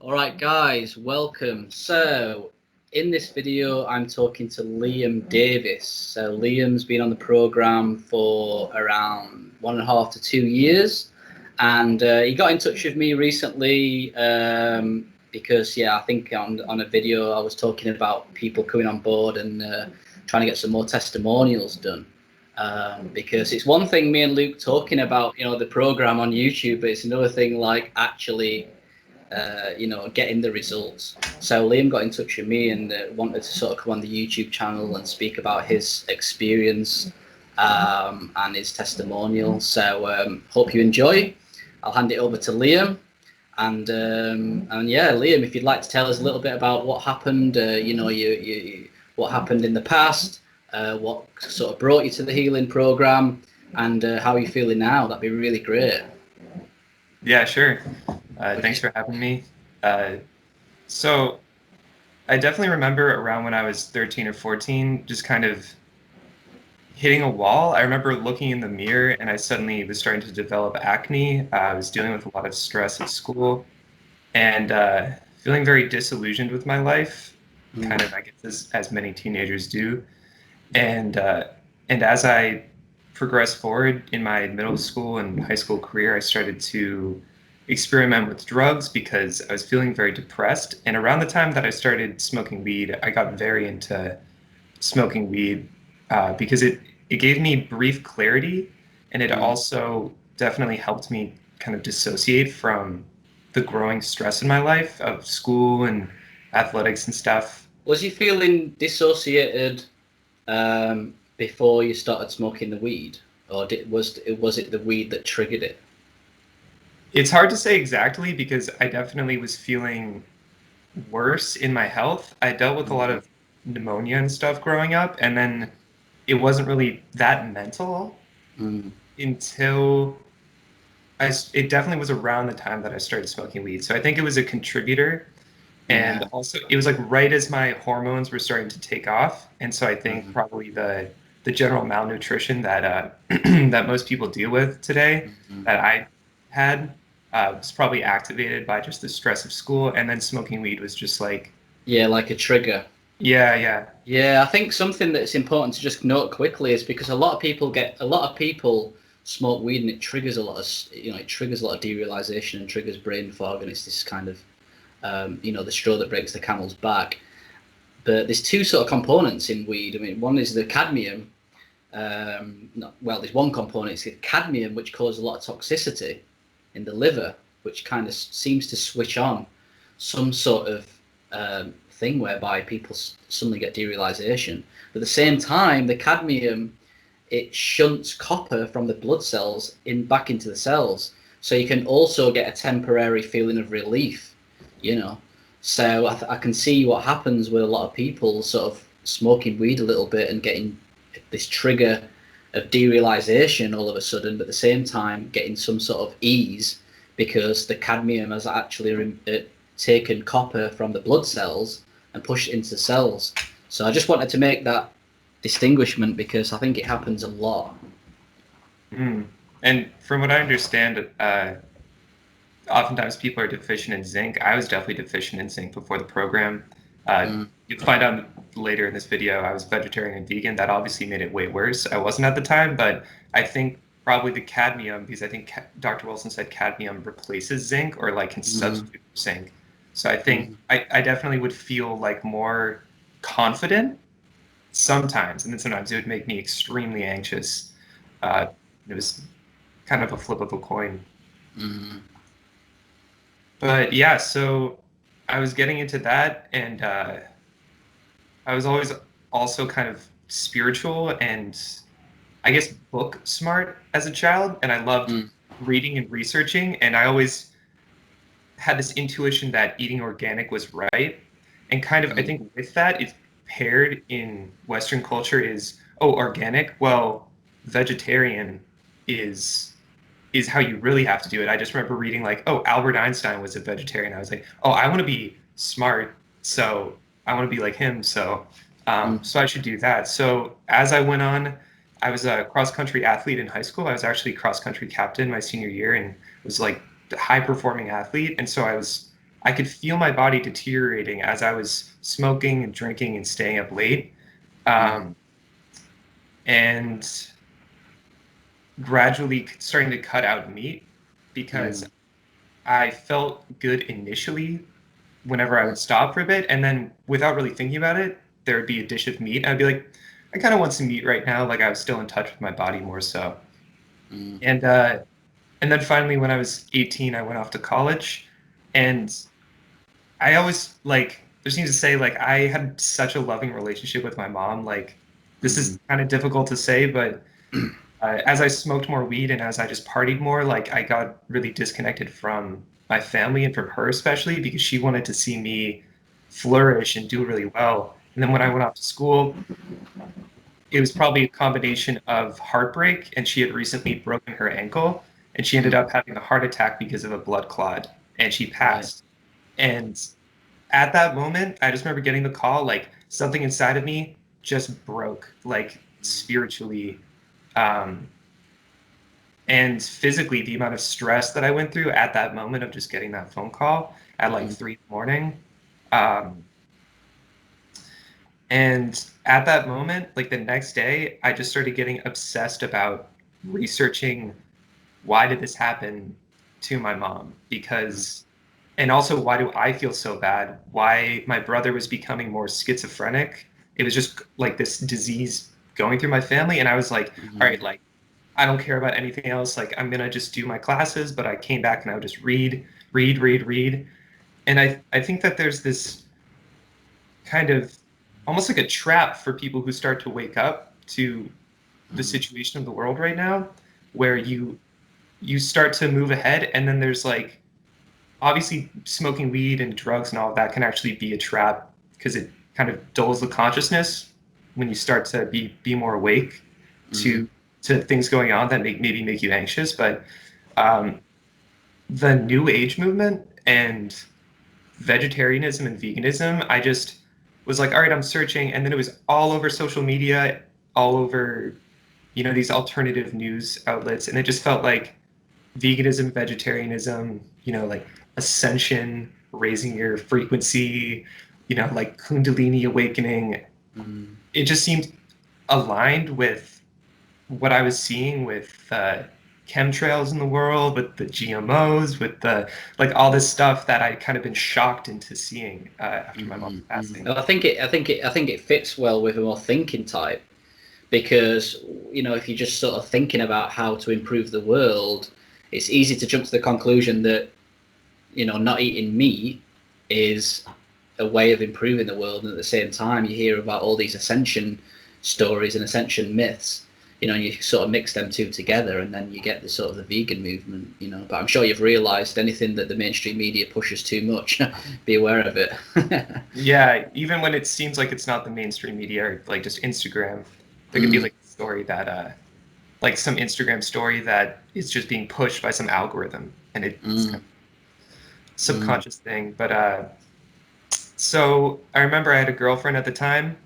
All right, guys, welcome. So, in this video, I'm talking to Liam Davis. So, Liam's been on the program for around 1.5 to 2 years, and he got in touch with me recently because, yeah, I think on a video I was talking about people coming on board and trying to get some more testimonials done. Because it's one thing me and Luke talking about, the program on YouTube, but it's another thing like actually getting the results. So Liam got in touch with me and wanted to sort of come on the YouTube channel and speak about his experience and his testimonial. So hope you enjoy. I'll hand it over to Liam. And yeah, Liam, if you'd like to tell us a little bit about what happened, what happened in the past, what sort of brought you to the healing program, and how you're feeling now, that'd be really great. Yeah, sure. Thanks for having me. So I definitely remember around when I was 13 or 14, just kind of hitting a wall. I remember looking in the mirror and I suddenly was starting to develop acne. I was dealing with a lot of stress at school and feeling very disillusioned with my life, kind of, I guess, as many teenagers do. And as I progressed forward in my middle school and high school career, I started to experiment with drugs because I was feeling very depressed. And around the time that I started smoking weed, I got very into smoking weed because it gave me brief clarity, and it also definitely helped me kind of dissociate from the growing stress in my life of school and athletics and stuff. Was you feeling dissociated before you started smoking the weed, or was it the weed that triggered it? It's hard to say exactly because I definitely was feeling worse in my health. I dealt with a lot Mm, of pneumonia and stuff growing up, and then it wasn't really that mental mm, until it definitely was around the time that I started smoking weed. So I think it was a contributor. And yeah. also, it was like right as my hormones were starting to take off. And so I think Mm, probably the general malnutrition that that most people deal with today mm. that I had was probably activated by just the stress of school. And then smoking weed was just like, Yeah, like a trigger. yeah, yeah. Yeah, I think something that's important to just note quickly is because a lot of people smoke weed and it triggers a lot of it triggers a lot of derealization and triggers brain fog, and it's this kind of the straw that breaks the camel's back. But there's two sort of components in weed. I mean, one is the cadmium. There's one component, it's the cadmium, which causes a lot of toxicity in the liver, which kind of seems to switch on some sort of thing whereby people suddenly get derealization. But at the same time, the cadmium, it shunts copper from the blood cells back into the cells, so you can also get a temporary feeling of relief. You know, so I can see what happens with a lot of people sort of smoking weed a little bit and getting this trigger of derealization all of a sudden, but at the same time getting some sort of ease because the cadmium has actually taken copper from the blood cells and pushed it into the cells. So I just wanted to make that distinguishment because I think it happens a lot. Mm. And from what I understand, oftentimes people are deficient in zinc. I was definitely deficient in zinc before the program. Mm, You'll find out later in this video I was vegetarian and vegan. That obviously made it way worse. I wasn't at the time, but I think probably the cadmium, because I think Dr. Wilson said cadmium replaces zinc or like can mm, substitute for zinc. So I think mm. I definitely would feel like more confident sometimes, and then sometimes it would make me extremely anxious. It was kind of a flip of a coin. Mm, But yeah, so I was getting into that, and I was always also kind of spiritual and I guess book smart as a child, and I loved mm, reading and researching, and I always had this intuition that eating organic was right. And kind of, I mm, think with that, it's paired in Western culture is, oh, organic. Well, vegetarian is how you really have to do it. I just remember reading like, oh, Albert Einstein was a vegetarian. I was like, oh, I want to be smart, so I want to be like him. mm, So I should do that. So as I went on, I was a cross country athlete in high school. I was actually cross country captain my senior year and was like a high performing athlete. And so I could feel my body deteriorating as I was smoking and drinking and staying up late. And gradually starting to cut out meat because I felt good initially whenever I would stop for a bit, and then without really thinking about it, there would be a dish of meat. I'd be like, I kind of want some meat right now. Like I was still in touch with my body more so. And then finally, when I was 18, I went off to college, and I always like. There seems to say like I had such a loving relationship with my mom. Like this is kind of difficult to say, but as I smoked more weed and as I just partied more, like I got really disconnected from my family and from her especially because she wanted to see me flourish and do really well. And then when I went off to school, it was probably a combination of heartbreak, and she had recently broken her ankle, and she ended up having a heart attack because of a blood clot, and she passed. And at that moment, I just remember getting the call, like something inside of me just broke, like spiritually. And physically, the amount of stress that I went through at that moment of just getting that phone call at like 3 in the morning. And at that moment, like the next day, I just started getting obsessed about researching why did this happen to my mom? Because, and also why do I feel so bad? Why my brother was becoming more schizophrenic. It was just like this disease going through my family. And I was like, all right, like, I don't care about anything else. Like, I'm going to just do my classes. But I came back and I would just read. And I think that there's this kind of almost like a trap for people who start to wake up to the situation of the world right now, where you start to move ahead, and then there's like, obviously smoking weed and drugs and all of that can actually be a trap because it kind of dulls the consciousness when you start to be more awake to things going on that maybe make you anxious. But the new age movement and vegetarianism and veganism, I just was like, all right, I'm searching, and then it was all over social media, all over, these alternative news outlets, and it just felt like veganism, vegetarianism, like ascension, raising your frequency, like Kundalini awakening. It just seemed aligned with what I was seeing with chemtrails in the world, with the GMOs, with the like all this stuff that I'd kind of been shocked into seeing after my mom's passing. I think it fits well with a more thinking type, because if you're just sort of thinking about how to improve the world, it's easy to jump to the conclusion that not eating meat is a way of improving the world, and at the same time you hear about all these ascension stories and ascension myths, and you sort of mix them two together, and then you get the sort of the vegan movement, But I'm sure you've realised anything that the mainstream media pushes too much, be aware of it. Yeah, even when it seems like it's not the mainstream media, or like just Instagram, there could be like a story that, like some Instagram story that is just being pushed by some algorithm, and it's kind of subconscious thing. But so I remember I had a girlfriend at the time.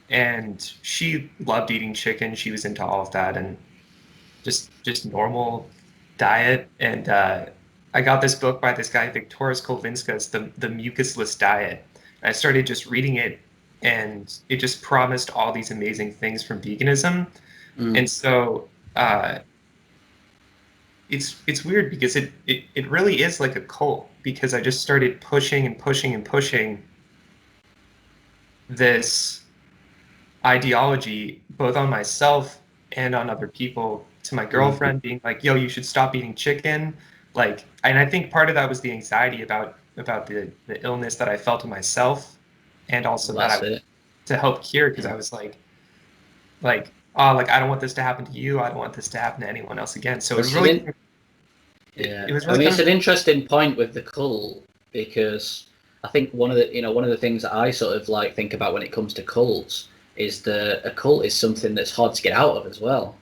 And she loved eating chicken. She was into all of that and just normal diet. And I got this book by this guy, Viktoras Kulvinskas, the Mucusless Diet. And I started just reading it, and it just promised all these amazing things from veganism. And so it's weird because it really is like a cult, because I just started pushing this ideology both on myself and on other people, to my girlfriend, being like, yo, you should stop eating chicken. Like, and I think part of that was the anxiety about the illness that I felt in myself, and also to help cure, because I was like, oh, like, I don't want this to happen to you. I don't want this to happen to anyone else again. So it was really, it was really, it's an interesting point with the cult, because I think one of the things that I sort of like think about when it comes to cults is that a cult is something that's hard to get out of as well,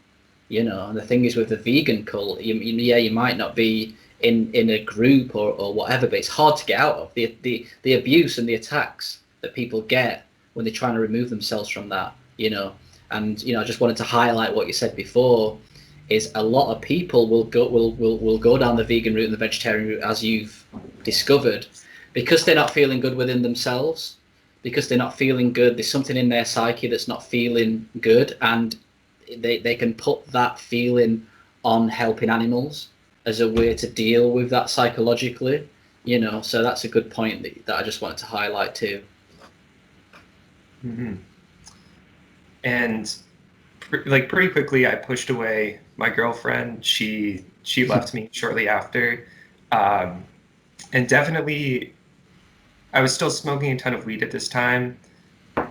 And the thing is with the vegan cult, you might not be in a group or whatever, but it's hard to get out of the abuse and the attacks that people get when they're trying to remove themselves from that, And I just wanted to highlight what you said before, is a lot of people will go down the vegan route and the vegetarian route, as you've discovered, because they're not feeling good within themselves, because they're not feeling good. There's something in their psyche that's not feeling good, and they can put that feeling on helping animals as a way to deal with that psychologically, you know. So that's a good point that I just wanted to highlight too. Mm-hmm. And like pretty quickly, I pushed away my girlfriend. She left me shortly after, and definitely, I was still smoking a ton of weed at this time,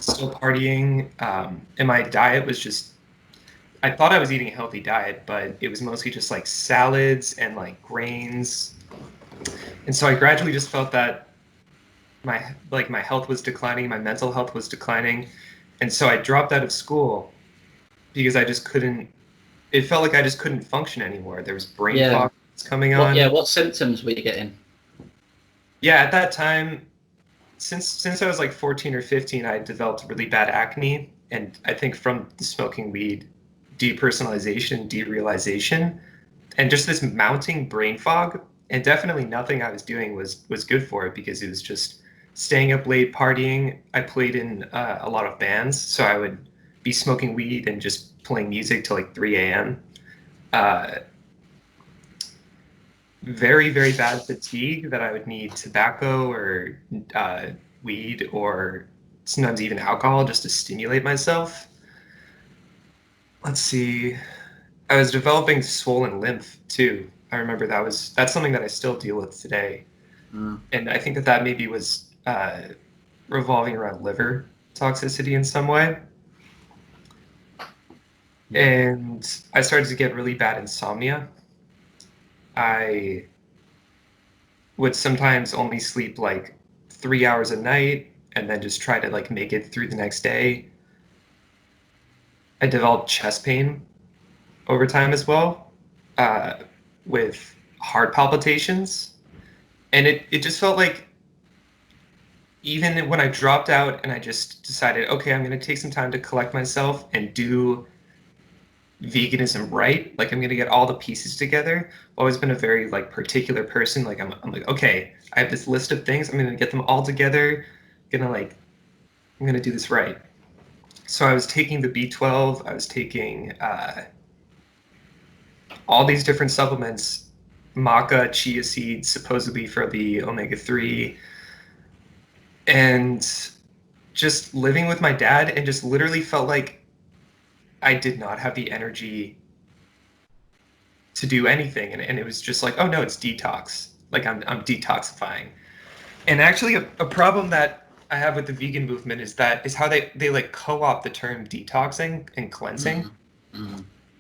still partying, and my diet was just. I thought I was eating a healthy diet, but it was mostly just like salads and like grains, and so I gradually just felt that my health was declining, my mental health was declining, and so I dropped out of school because I just couldn't. It felt like I just couldn't function anymore. There was brain fog coming on. What symptoms were you getting? Yeah, at that time, since I was like 14 or 15, I developed really bad acne, and I think from the smoking weed, depersonalization, derealization, and just this mounting brain fog, and definitely nothing I was doing was good for it, because it was just staying up late partying. I played in a lot of bands, so I would be smoking weed and just playing music till like 3 a.m. Very, very bad fatigue that I would need tobacco or weed or sometimes even alcohol just to stimulate myself. Let's see. I was developing swollen lymph too. I remember that's something that I still deal with today. And I think that maybe was revolving around liver toxicity in some way. And I started to get really bad insomnia. I would sometimes only sleep like 3 hours a night and then just try to like make it through the next day. I developed chest pain over time as well, with heart palpitations. And it just felt like, even when I dropped out and I just decided, okay, I'm going to take some time to collect myself and do veganism right, like I'm going to get all the pieces together. I've always been a very like particular person. Like I'm like, okay, I have this list of things, I'm going to get them all together, I'm going to do this right. So I was taking the B12, I was taking all these different supplements, maca, chia seeds, supposedly for the omega-3, and just living with my dad, and just literally felt like I did not have the energy to do anything. And it was just like, oh no, it's detox. Like I'm detoxifying. And actually a problem that I have with the vegan movement is how they like co-opt the term detoxing and cleansing,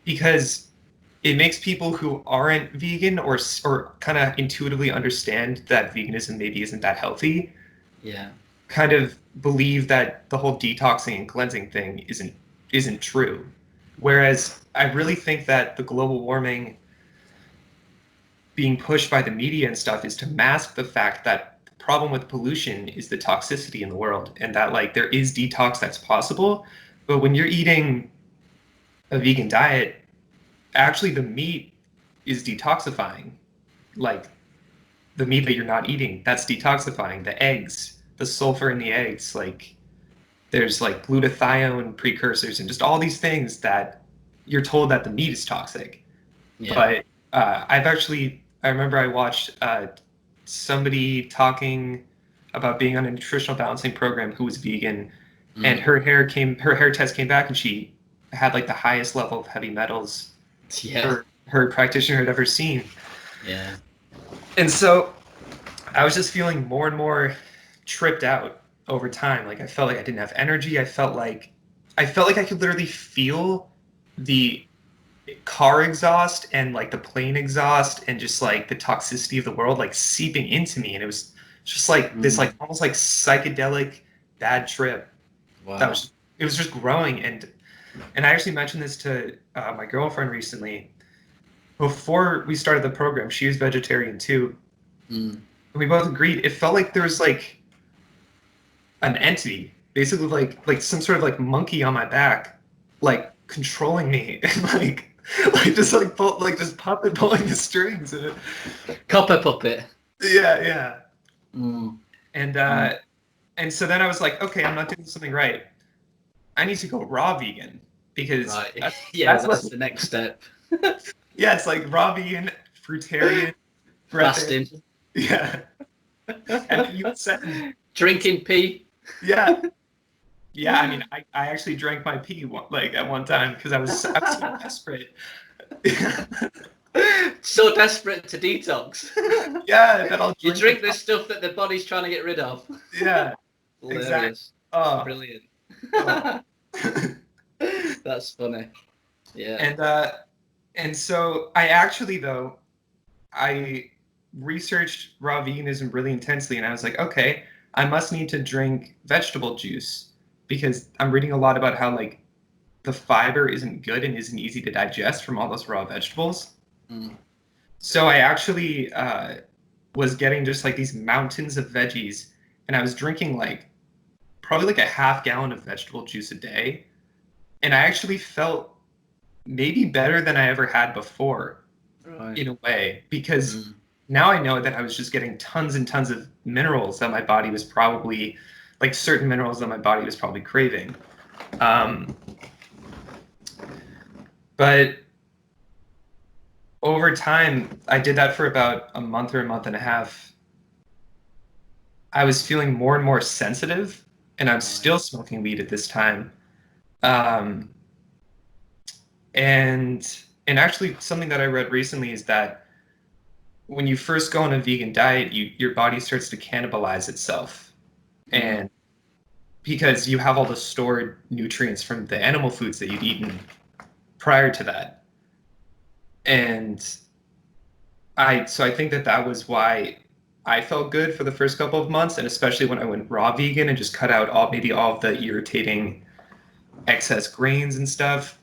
because it makes people who aren't vegan or kind of intuitively understand that veganism maybe isn't that healthy, kind of believe that the whole detoxing and cleansing thing isn't true. Whereas I really think that the global warming being pushed by the media and stuff is to mask the fact that the problem with pollution is the toxicity in the world, and that like there is detox that's possible. But when you're eating a vegan diet, actually the meat is detoxifying. Like the meat that you're not eating, that's detoxifying. The eggs, the sulfur in the eggs, like there's like glutathione precursors and just all these things that you're told that the meat is toxic. But I remember I watched somebody talking about being on a nutritional balancing program who was vegan, and her hair test came back and she had like the highest level of heavy metals her practitioner had ever seen. And so I was just feeling more and more tripped out over time. Like I felt like I didn't have energy. I felt like I could literally feel the car exhaust and like the plane exhaust and just like the toxicity of the world like seeping into me. And it was just like this like almost like psychedelic bad trip. It was just growing. And I actually mentioned this to my girlfriend recently. Before we started the program, she was vegetarian too. And we both agreed it felt like there was like an entity, basically like some sort of like monkey on my back, like controlling me and like like just like pull, like this puppet pulling the strings. Copper puppet. Yeah. Mm. And so then I was like, okay, I'm not doing something right. I need to go raw vegan because Right. that's That's the next step. yeah, it's like raw vegan, fruitarian, Fasting. Yeah. And you said Drinking pee. yeah. Yeah, I mean, I actually drank my pee like at one time because I was so desperate. So desperate to detox. Yeah, that I'll You drink drink this stuff that the body's trying to get rid of. Yeah, Hilarious. exactly. Oh, Brilliant. oh. That's funny. Yeah. And so I actually though I researched raw veganism really intensely, and I was like, okay, I must need to drink vegetable juice because I'm reading a lot about how like the fiber isn't good and isn't easy to digest from all those raw vegetables. Mm. So I actually was getting just like these mountains of veggies, and I was drinking like probably like a half gallon of vegetable juice a day, and I actually felt maybe better than I ever had before, Right. in a way, because now I know that I was just getting tons and tons of minerals that my body was probably like certain minerals that my body was probably craving. But over time, I did that for about a month or a month and a half. I was feeling more and more sensitive, and I'm still smoking weed at this time. Um, and actually, something that I read recently is that when you first go on a vegan diet, your body starts to cannibalize itself, and because you have all the stored nutrients from the animal foods that you'd eaten prior to that. And I think that was why I felt good for the first couple of months, and especially when I went raw vegan and just cut out all of the irritating excess grains and stuff.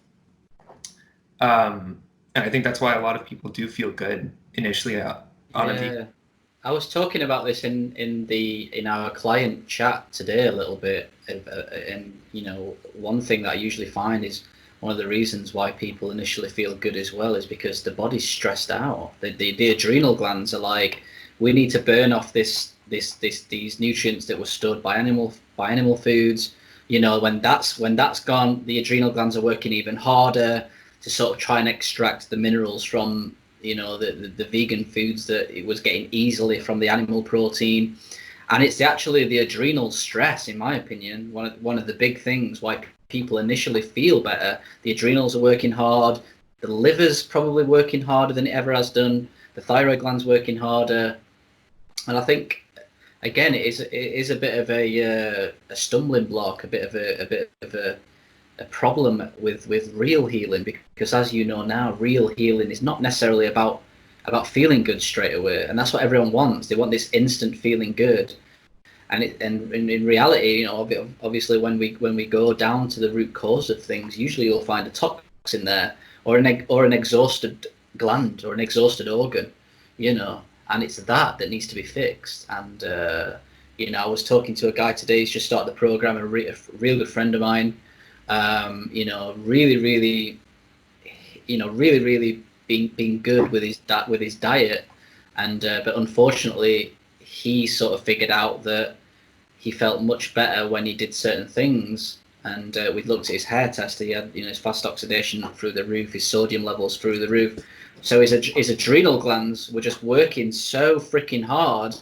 And I think that's why a lot of people do feel good initially on a vegan. I was talking about this in our client chat today a little bit, and you know, one thing that I usually find is one of the reasons why people initially feel good as well is because the body's stressed out. The adrenal glands are like, we need to burn off these nutrients that were stored by animal foods. You know, when that's gone, the adrenal glands are working even harder to sort of try and extract the minerals from, you know, the vegan foods that it was getting easily from the animal protein. And it's actually the adrenal stress, in my opinion, one of the big things why people initially feel better. The adrenals are working hard, the liver's probably working harder than it ever has done, the thyroid gland's working harder. And I think, again, it is a bit of a stumbling block, a bit of a problem with real healing, because as you know now, real healing is not necessarily about feeling good straight away, and that's what everyone wants. They want this instant feeling good, and in reality, you know, obviously when we go down to the root cause of things, usually you'll find a toxin there, or an exhausted gland or an exhausted organ, you know, and it's that needs to be fixed. And you know, I was talking to a guy today. He's just started the program, a real good friend of mine. You know, really being good with his diet, and but unfortunately, he sort of figured out that he felt much better when he did certain things. And we looked at his hair test. He had, you know, his fast oxidation through the roof, his sodium levels through the roof. So his adrenal glands were just working so freaking hard,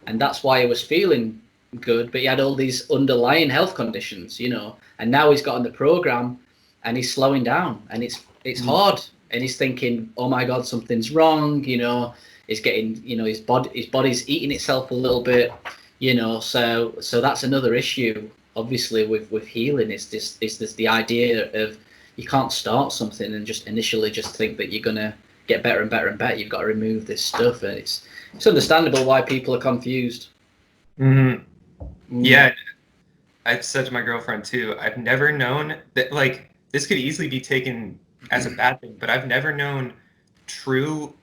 and that's why he was feeling good. But he had all these underlying health conditions, you know. And now he's got on the program, and he's slowing down, and it's hard, and he's thinking, oh my God, something's wrong, you know. He's getting, you know, his body's eating itself a little bit, you know. So that's another issue, obviously, with healing, is this the idea of you can't start something and just initially just think that you're gonna get better and better and better. You've got to remove this stuff, and it's understandable why people are confused. Yeah, I've said to my girlfriend too, I've never known that, like, this could easily be taken as a bad thing, but I've never known true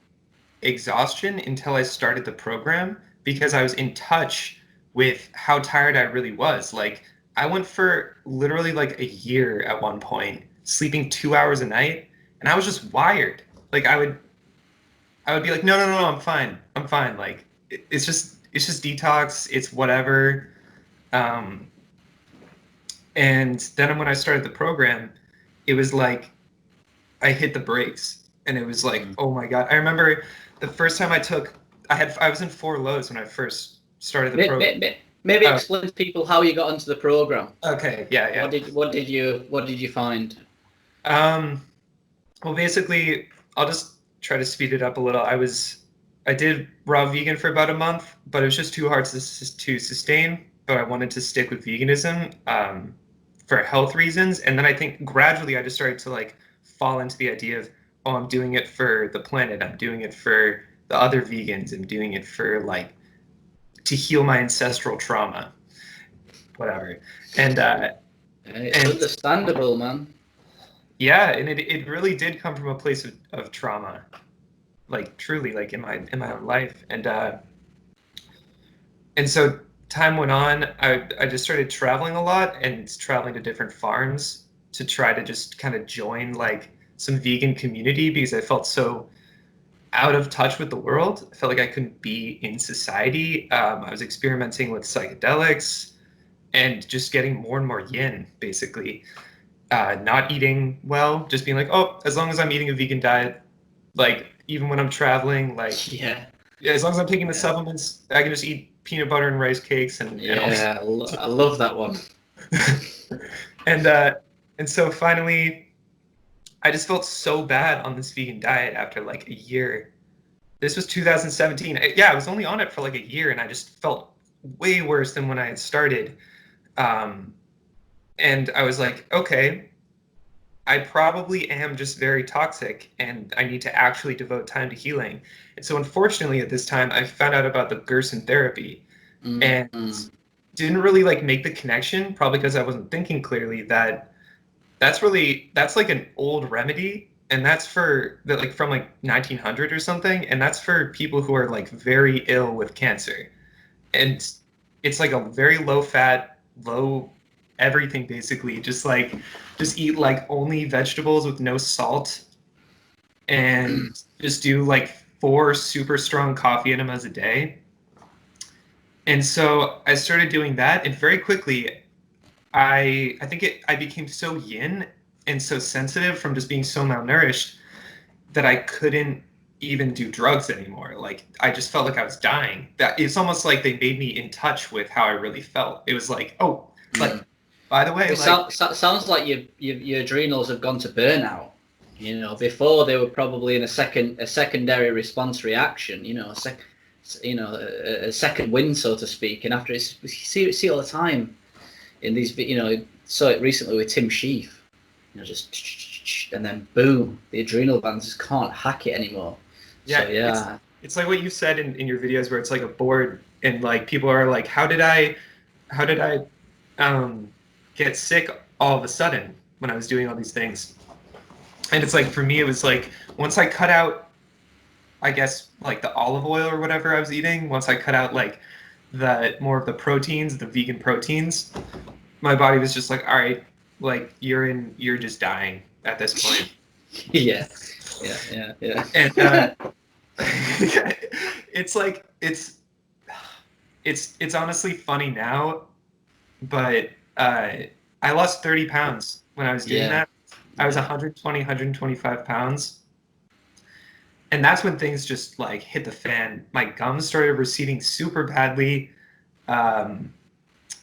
exhaustion until I started the program, because I was in touch with how tired I really was. Like, I went for literally like a year at one point, sleeping 2 hours a night, and And I was just wired. Like I would be like, no, I'm fine. Like it's just detox. It's whatever. And then when I started the program, it was like I hit the brakes, and it was like, oh my God. I remember the first time I was in 4 lows when I first started the program. Maybe explain to people how you got into the program. Okay, yeah. What did you find? Well, basically, I'll just try to speed it up a little. I did raw vegan for about a month, but it was just too hard to sustain. But I wanted to stick with veganism for health reasons, and then I think gradually I just started to like fall into the idea of, oh, I'm doing it for the planet. I'm doing it for the other vegans. I'm doing it for like to heal my ancestral trauma, whatever. And it's understandable, man. Yeah, and it really did come from a place of trauma, like truly, like in my own life. And so time went on. I just started traveling a lot and traveling to different farms to try to just kind of join like some vegan community because I felt so out of touch with the world. I felt like I couldn't be in society. I was experimenting with psychedelics and just getting more and more yin, basically. Not eating well, just being like, oh, as long as I'm eating a vegan diet, like even when I'm traveling, like yeah, as long as I'm taking the supplements, I can just eat peanut butter and rice cakes and I love that one. And so finally, I just felt so bad on this vegan diet after like a year. This was 2017. I was only on it for like a year, and I just felt way worse than when I had started. And I was like, okay, I probably am just very toxic and I need to actually devote time to healing. And so unfortunately at this time, I found out about the Gerson therapy and didn't really like make the connection, probably because I wasn't thinking clearly that's like an old remedy. And that's for like from like 1900 or something. And that's for people who are like very ill with cancer. And it's like a very low fat, low everything basically, just eat like only vegetables with no salt and just do like 4 super strong coffee enemas a day. And so I started doing that, and very quickly I became so yin and so sensitive from just being so malnourished that I couldn't even do drugs anymore. Like I just felt like I was dying. That it's almost like they made me in touch with how I really felt. It was like, oh, like by the way, it sounds like your adrenals have gone to burnout. You know, before they were probably in a secondary response reaction. You know, a second wind, so to speak. And after you see all the time in these, you know, saw it recently with Tim Sheaf. You know, just and then boom, the adrenal glands just can't hack it anymore. Yeah, so, yeah. It's like what you said in your videos where it's like a board and like people are like, how did I get sick all of a sudden when I was doing all these things? And it's like, for me, it was like, once I cut out, I guess, like the olive oil or whatever I was eating, once I cut out like the more of the proteins, the vegan proteins, my body was just like, all right, like you're just dying at this point. yeah. And it's like it's honestly funny now, but I lost 30 pounds when I was doing that. I was 120, 125 pounds. And that's when things just like hit the fan. My gums started receding super badly. I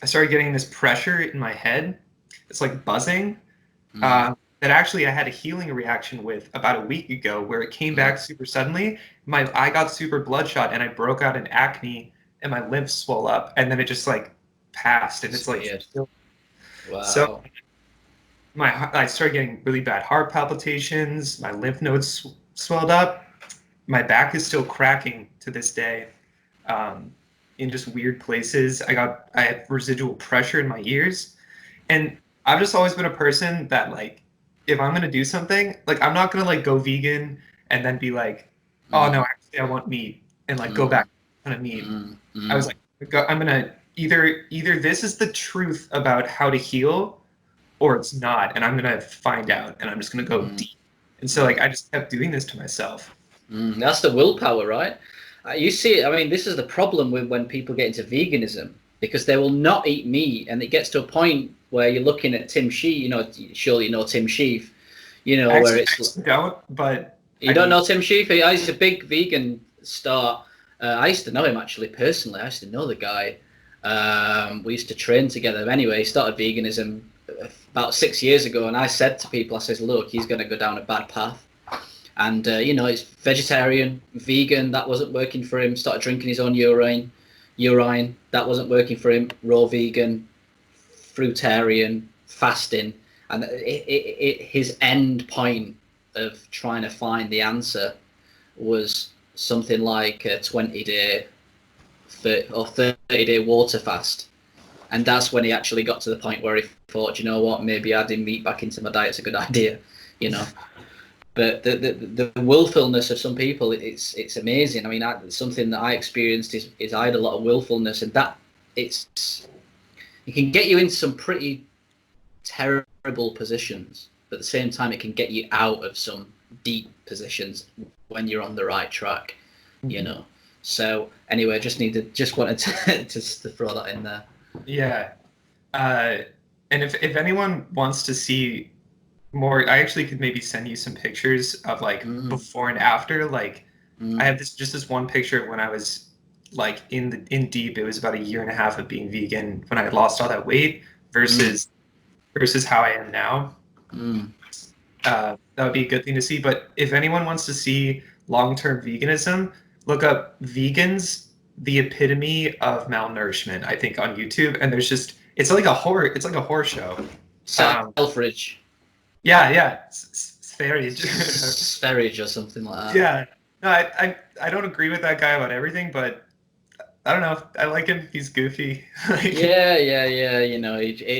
started getting this pressure in my head. It's like buzzing. That actually I had a healing reaction with about a week ago where it came back super suddenly. My eye got super bloodshot and I broke out in acne and my lymph swelled up and then it just like passed and it's like wow. So I started getting really bad heart palpitations. My lymph nodes swelled up. My back is still cracking to this day, in just weird places. I had residual pressure in my ears, and I've just always been a person that like, if I'm gonna do something, like I'm not gonna like go vegan and then be like, oh no, actually I want meat and like go back on meat. I was like, I'm gonna either this is the truth about how to heal or it's not, and I'm gonna find out, and I'm just gonna go deep And so like I just kept doing this to myself. That's the willpower, right? You see, I mean, this is the problem with when people get into veganism, because they will not eat meat, and it gets to a point where you're looking at Tim Sheaf. You know, surely you know Tim Sheaf. You know, where I it's actually don't, but you I don't mean, know Tim Sheaf. He's a big vegan star. I used to know him actually personally. I used to know the guy. We used to train together. Anyway, he started veganism about 6 years ago, and I said to people, I says, look, he's going to go down a bad path. And, you know, he's vegetarian, vegan, that wasn't working for him. Started drinking his own urine, that wasn't working for him. Raw vegan, fruitarian, fasting. And his end point of trying to find the answer was something like a 20-day or 30-day water fast. And that's when he actually got to the point where he thought, you know what, maybe adding meat back into my diet's a good idea, you know. But the willfulness of some people, it's amazing. I mean, something that I experienced is I had a lot of willfulness, and that it can get you into some pretty terrible positions. But at the same time, it can get you out of some deep positions when you're on the right track, you know. So anyway, just wanted to throw that in there. yeah. And if anyone wants to see more, I actually could maybe send you some pictures of like before and after. Like I have this one picture of when I was like in deep. It was about a year and a half of being vegan when I had lost all that weight versus how I am now. That would be a good thing to see. But if anyone wants to see long-term veganism, look up vegans, the epitome of malnourishment, I think, on YouTube. And there's just it's like a horror show. Selfridge. Yeah. Sferridge. Sferridge or something like that. Yeah. No, I don't agree with that guy about everything, but I don't know. I like him. He's goofy. Yeah. You know,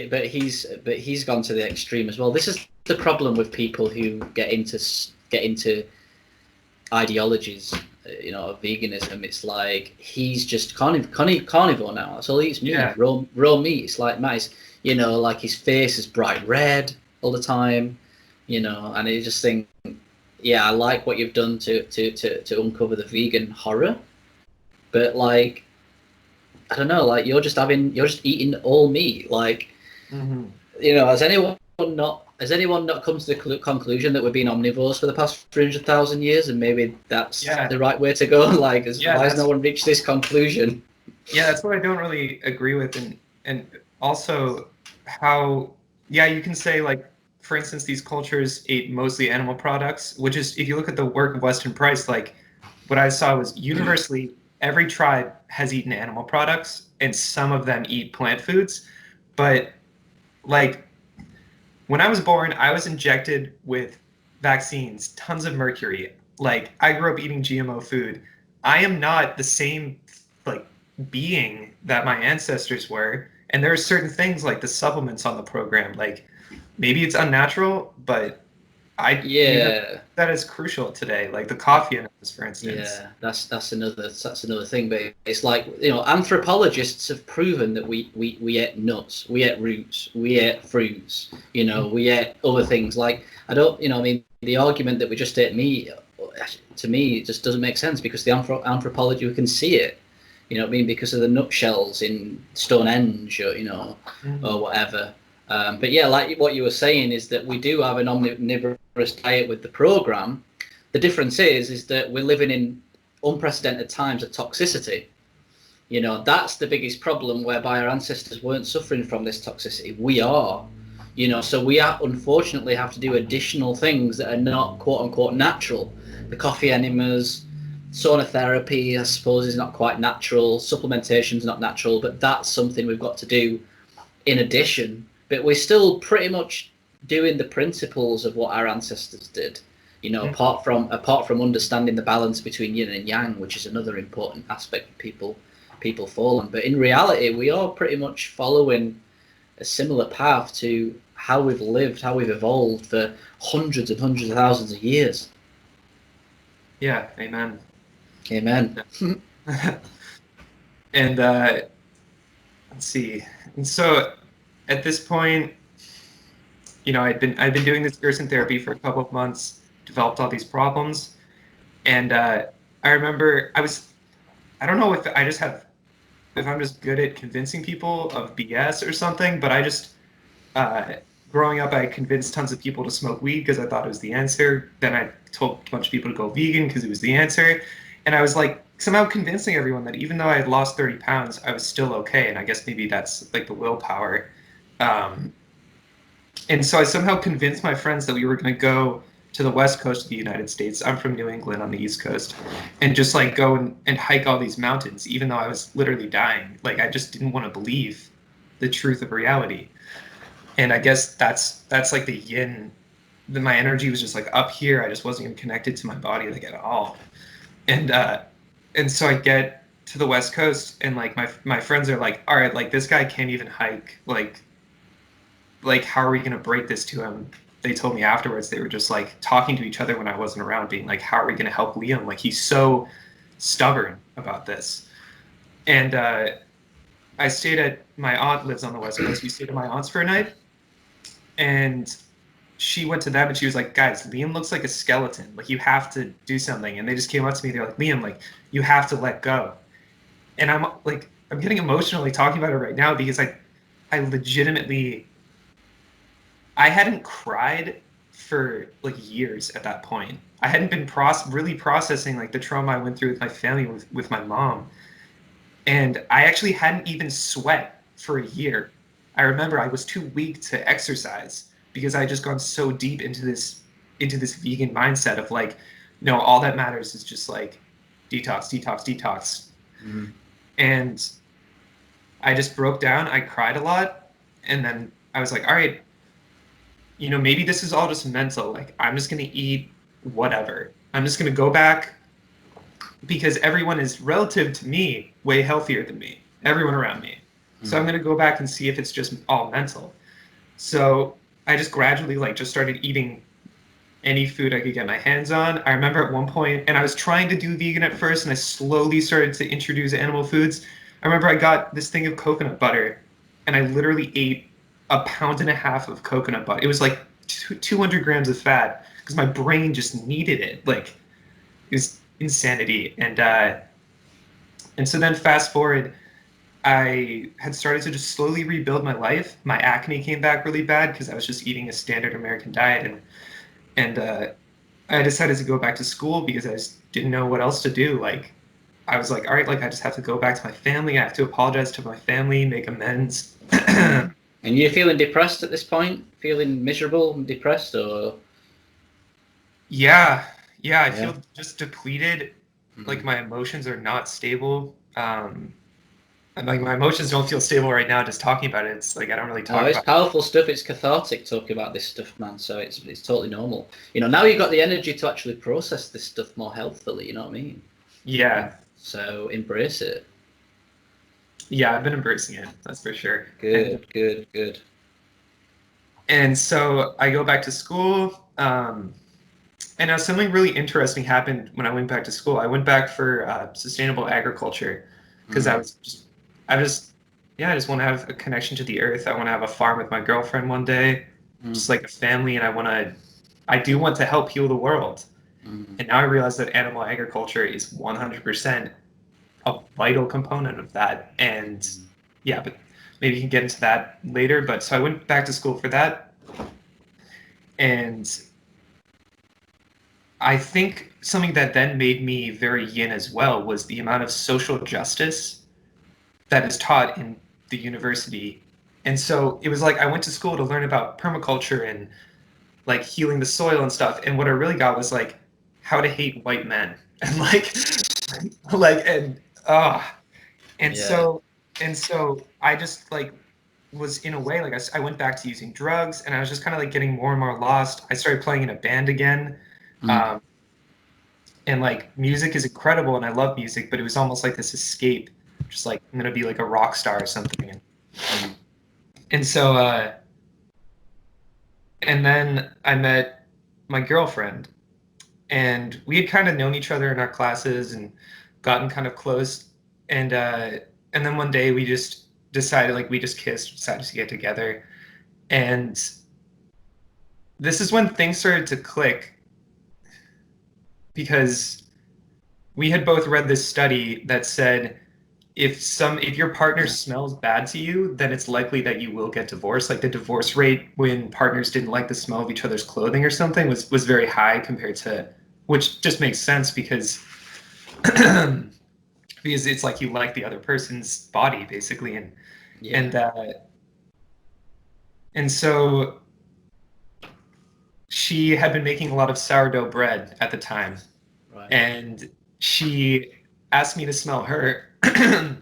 but he's gone to the extreme as well. This is the problem with people who get into ideologies. You know, of veganism. It's like he's just carnivore now. That's all he eats meat. Yeah. Raw meat. It's like Matt. You know, like his face is bright red all the time. You know, and you just think, yeah, I like what you've done to uncover the vegan horror, but like, I don't know, like you're just eating all meat. Like, you know, has anyone not come to the conclusion that we've been omnivores for the past 300,000 years, and maybe that's the right way to go? Like, why has no one reached this conclusion? Yeah, that's what I don't really agree with, and also how you can say, like, for instance, these cultures ate mostly animal products, which is, if you look at the work of Weston Price, like what I saw was universally every tribe has eaten animal products, and some of them eat plant foods, but like when I was born, I was injected with vaccines, tons of mercury. Like I grew up eating GMO food. I am not the same like being that my ancestors were, and there are certain things like the supplements on the program, like maybe it's unnatural, but I view that is crucial today, like the coffee analysis, for instance. Yeah, that's another thing. But it's like, you know, anthropologists have proven that we ate nuts, we ate roots, we ate fruits. You know, we ate other things. Like I mean, the argument that we just ate meat, to me, it just doesn't make sense, because the anthropology, we can see it. You know what I mean? Because of the nutshells in Stonehenge, or you know, or whatever. But yeah, like what you were saying, is that we do have an omnivorous diet with the program. The difference is that we're living in unprecedented times of toxicity. You know, that's the biggest problem, whereby our ancestors weren't suffering from this toxicity. We are, you know, so we unfortunately have to do additional things that are not quote unquote natural. The coffee enemas, sauna therapy, I suppose, is not quite natural. Supplementation is not natural, but that's something we've got to do in addition. But we're still pretty much doing the principles of what our ancestors did, you know, apart from understanding the balance between yin and yang, which is another important aspect people fall on. But in reality, we are pretty much following a similar path to how we've lived, how we've evolved for hundreds and hundreds of thousands of years. Yeah, amen. And let's see. And so at this point, you know, I've been doing this Gerson therapy for a couple of months. developed all these problems. And I remember I don't know if I'm just good at convincing people of BS or something, but I just, growing up, I convinced tons of people to smoke weed because I thought it was the answer. Then I told a bunch of people to go vegan because it was the answer. And I was like somehow convincing everyone that even though I had lost 30 pounds, I was still okay. And I guess maybe that's like the willpower. And so I somehow convinced my friends that we were going to go to the west coast of the United States. I'm from New England on the East Coast, and just like go and hike all these mountains, even though I was literally dying. Like I just didn't want to believe the truth of reality. And I guess that's like the yin. My energy was just like up here. I just wasn't even connected to my body like at all. And so I get to the west coast, and like my friends are like, all right, like this guy can't even hike. Like how are we gonna break this to him? They told me afterwards they were just like talking to each other when I wasn't around, being like, how are we gonna help Liam? Like he's so stubborn about this. And I stayed at my aunt lives on the west coast. We stayed at my aunt's for a night, and she went to them and she was like, guys, Liam looks like a skeleton. Like you have to do something. And they just came up to me. They're like, Liam, like you have to let go. And I'm getting emotional like talking about it right now because I legitimately I hadn't cried for like years at that point. I hadn't been really processing like the trauma I went through with my family, with my mom. And I actually hadn't even sweat for a year. I remember I was too weak to exercise because I had just gone so deep into this vegan mindset of like, no, all that matters is just like detox, detox, detox. Mm-hmm. And I just broke down. I cried a lot. And then I was like, all right, you know, maybe this is all just mental. Like, I'm just going to eat whatever. I'm just going to go back because everyone is, relative to me, way healthier than me, everyone around me. Mm-hmm. So I'm going to go back and see if it's just all mental. So I just gradually, like, just started eating any food I could get my hands on. I remember at one point, and I was trying to do vegan at first, and I slowly started to introduce animal foods. I remember I got this thing of coconut butter, and I literally ate 1.5 pounds of coconut butter. It was like 200 grams of fat because my brain just needed it. Like, it was insanity. And so then fast forward, I had started to just slowly rebuild my life. My acne came back really bad because I was just eating a standard American diet, and I decided to go back to school because I just didn't know what else to do. Like, I was like, all right, like I just have to go back to my family. I have to apologize to my family, make amends. And you're feeling depressed at this point? Feeling miserable and depressed, or? Yeah, I feel just depleted. Mm-hmm. Like my emotions are not stable. And like my emotions don't feel stable right now. Just talking about it, it's like I don't really talk. It's powerful stuff. It's cathartic talking about this stuff, man. So it's totally normal. You know, now you've got the energy to actually process this stuff more healthily. You know what I mean? Yeah. So embrace it. Yeah, I've been embracing it. That's for sure. Good. And so I go back to school. And now something really interesting happened when I went back to school. I went back for sustainable agriculture because I just want to have a connection to the earth. I want to have a farm with my girlfriend one day, just like a family, and I do want to help heal the world. And now I realize that animal agriculture is 100% a vital component of that. And yeah, but maybe you can get into that later. But so I went back to school for that. And I think something that then made me very yin as well was the amount of social justice that is taught in the university. And so it was like I went to school to learn about permaculture and like healing the soil and stuff. And what I really got was like how to hate white men and so I just like was in a way like I went back to using drugs, and I was just kind of like getting more and more lost. I started playing in a band again. And like music is incredible and I love music, but it was almost like this escape, just like I'm gonna be like a rock star or something. And so and then I met my girlfriend, and we had kind of known each other in our classes and gotten kind of close, and then one day we just decided, like, we just kissed, decided to get together. And this is when things started to click. because we had both read this study that said if your partner smells bad to you, then it's likely that you will get divorced. Like the divorce rate when partners didn't like the smell of each other's clothing or something was very high compared to, which just makes sense because because it's like you like the other person's body basically, and so she had been making a lot of sourdough bread at the time, Right. and she asked me to smell her, and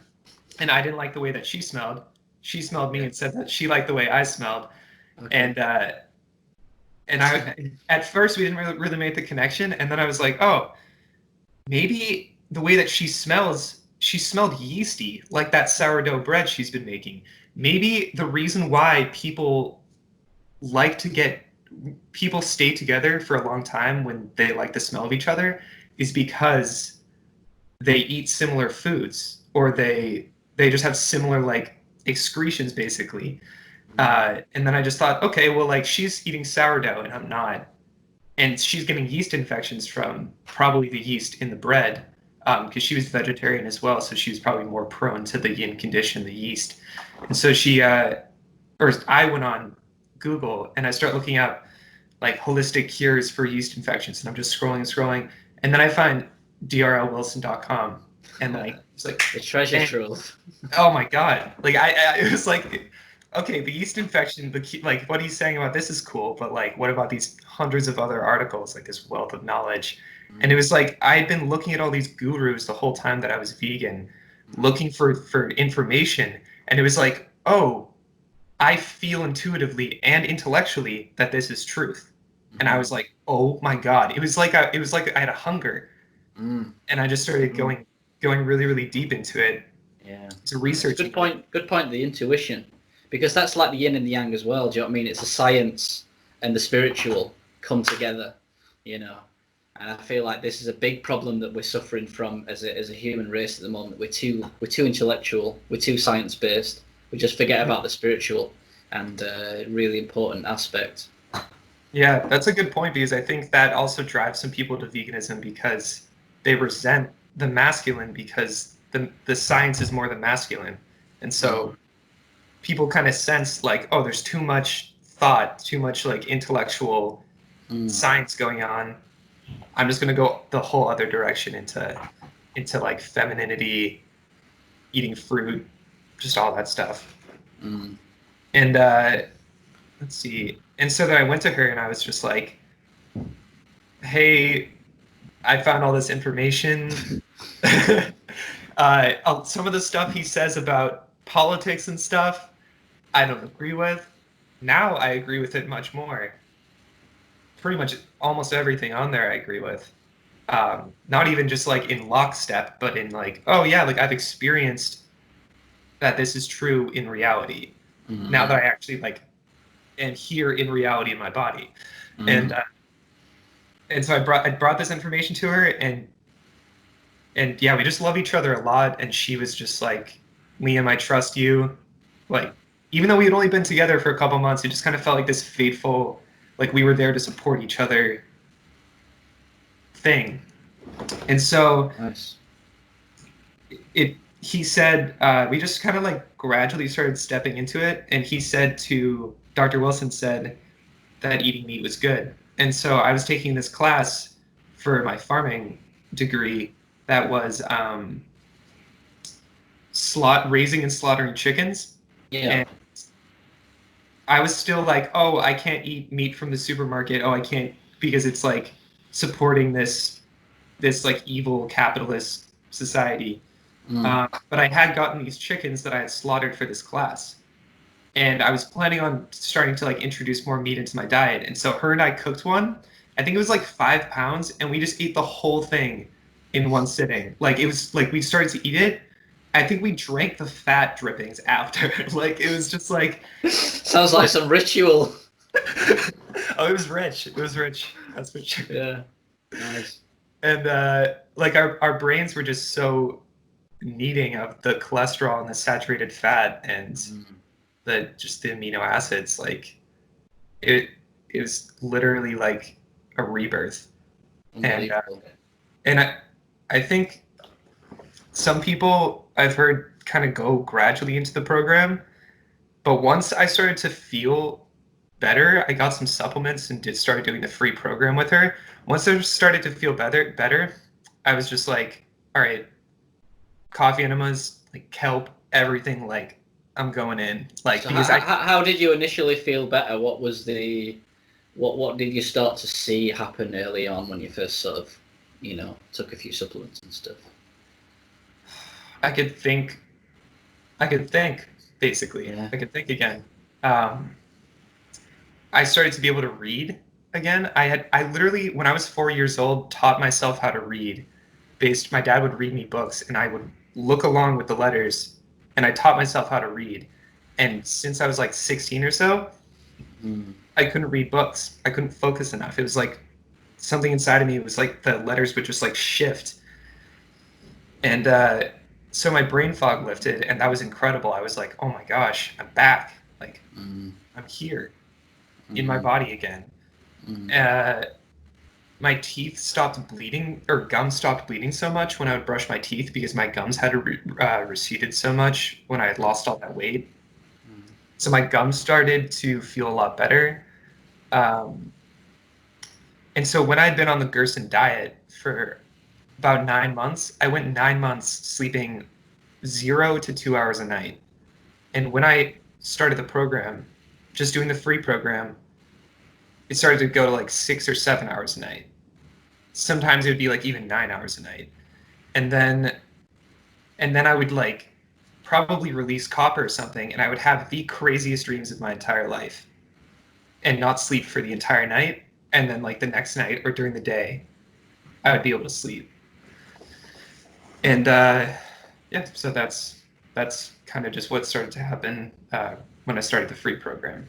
I didn't like the way that she smelled. She smelled me and said that she liked the way I smelled, and I at first we didn't really make the connection, and then I was like, oh, maybe the way that she smelled yeasty, like that sourdough bread she's been making. Maybe the reason why people stay together for a long time when they like the smell of each other is because they eat similar foods, or they just have similar like excretions basically. And then I just thought, okay, well, like she's eating sourdough and I'm not, and she's getting yeast infections from probably the yeast in the bread, because she was vegetarian as well, so she was probably more prone to the yin condition, the yeast. And so I went on Google and I start looking up like holistic cures for yeast infections, and I'm just scrolling, and then I find drlwilson.com, and like it's like the treasure trove. Oh my god! Like it was like, okay, the yeast infection, like what he's saying about this is cool, but like, what about these hundreds of other articles, like this wealth of knowledge? And it was like I'd been looking at all these gurus the whole time that I was vegan, looking for information, and it was like, oh, I feel intuitively and intellectually that this is truth. And I was like, oh my god! It was like I had a hunger, and I just started going really, really deep into it. Yeah, to research. Good point. Good point. The intuition, because that's like the yin and the yang as well. Do you know what I mean? It's the science and the spiritual come together, you know. And I feel like this is a big problem that we're suffering from as a human race at the moment. We're too intellectual. We're too science based. We just forget about the spiritual and really important aspect. Yeah, that's a good point, because I think that also drives some people to veganism because they resent the masculine, because the science is more the masculine. And so people kind of sense like, oh, there's too much thought, too much like intellectual science going on. I'm just going to go the whole other direction into like femininity, eating fruit, just all that stuff. And let's see. And so then I went to her and I was just like, hey, I found all this information. Some of the stuff he says about politics and stuff, I don't agree with. Now I agree with it much more. Pretty much almost everything on there I agree with. Not even just like in lockstep, but in like, oh yeah, like I've experienced that this is true in reality. Now that I actually like am here in reality in my body. And so I brought this information to her, and yeah, we just love each other a lot. And she was just like, Liam, I trust you. Like, even though we had only been together for a couple months, it just kind of felt like this fateful, like we were there to support each other thing. And so Nice. He said, we just kind of like gradually started stepping into it. And he said Dr. Wilson said that eating meat was good. And so I was taking this class for my farming degree that was raising and slaughtering chickens. Yeah. And I was still like, oh, I can't eat meat from the supermarket. Oh, I can't, because it's like supporting this like evil capitalist society. But I had gotten these chickens that I had slaughtered for this class. And I was planning on starting to like introduce more meat into my diet. And so her and I cooked one. I think it was like 5 pounds, and we just ate the whole thing in one sitting. Like it was like we started to eat it. I think we drank the fat drippings after. Like it was just like sounds like some ritual. Oh, it was rich. It was rich. That's for sure. Yeah. Nice. And like our brains were just so needing of the cholesterol and the saturated fat and the amino acids. Like it was literally like a rebirth. And And I think some people I've heard kind of go gradually into the program, but once I started to feel better, I got some supplements and started doing the free program with her. Once I started to feel better, I was just like, all right, coffee enemas, like kelp, everything, like I'm going in. Like So because how did you initially feel better? What was what did you start to see happen early on when you first sort of, took a few supplements and stuff? I could think basically. Yeah. I could think again. Um, I started to be able to read again. I literally, when I was 4 years old, taught myself how to read. My dad would read me books, and I would look along with the letters, and I taught myself how to read. And since I was like 16 or so, I couldn't read books. I couldn't focus enough. It was like something inside of me was like the letters would just like shift. And so my brain fog lifted, and that was incredible. I was like, oh my gosh, I'm back. Like, I'm here in my body again. My teeth stopped bleeding, or gums stopped bleeding so much when I would brush my teeth because my gums had receded so much when I had lost all that weight. So my gums started to feel a lot better. And so when I'd been on the Gerson diet for about 9 months, I went 9 months sleeping 0 to 2 hours a night. And when I started the program, just doing the free program, it started to go to like 6 or 7 hours a night. Sometimes it would be like even 9 hours a night. And then I would like probably release copper or something, and I would have the craziest dreams of my entire life and not sleep for the entire night. And then like the next night or during the day, I would be able to sleep. And yeah, so that's kind of just what started to happen when I started the free program.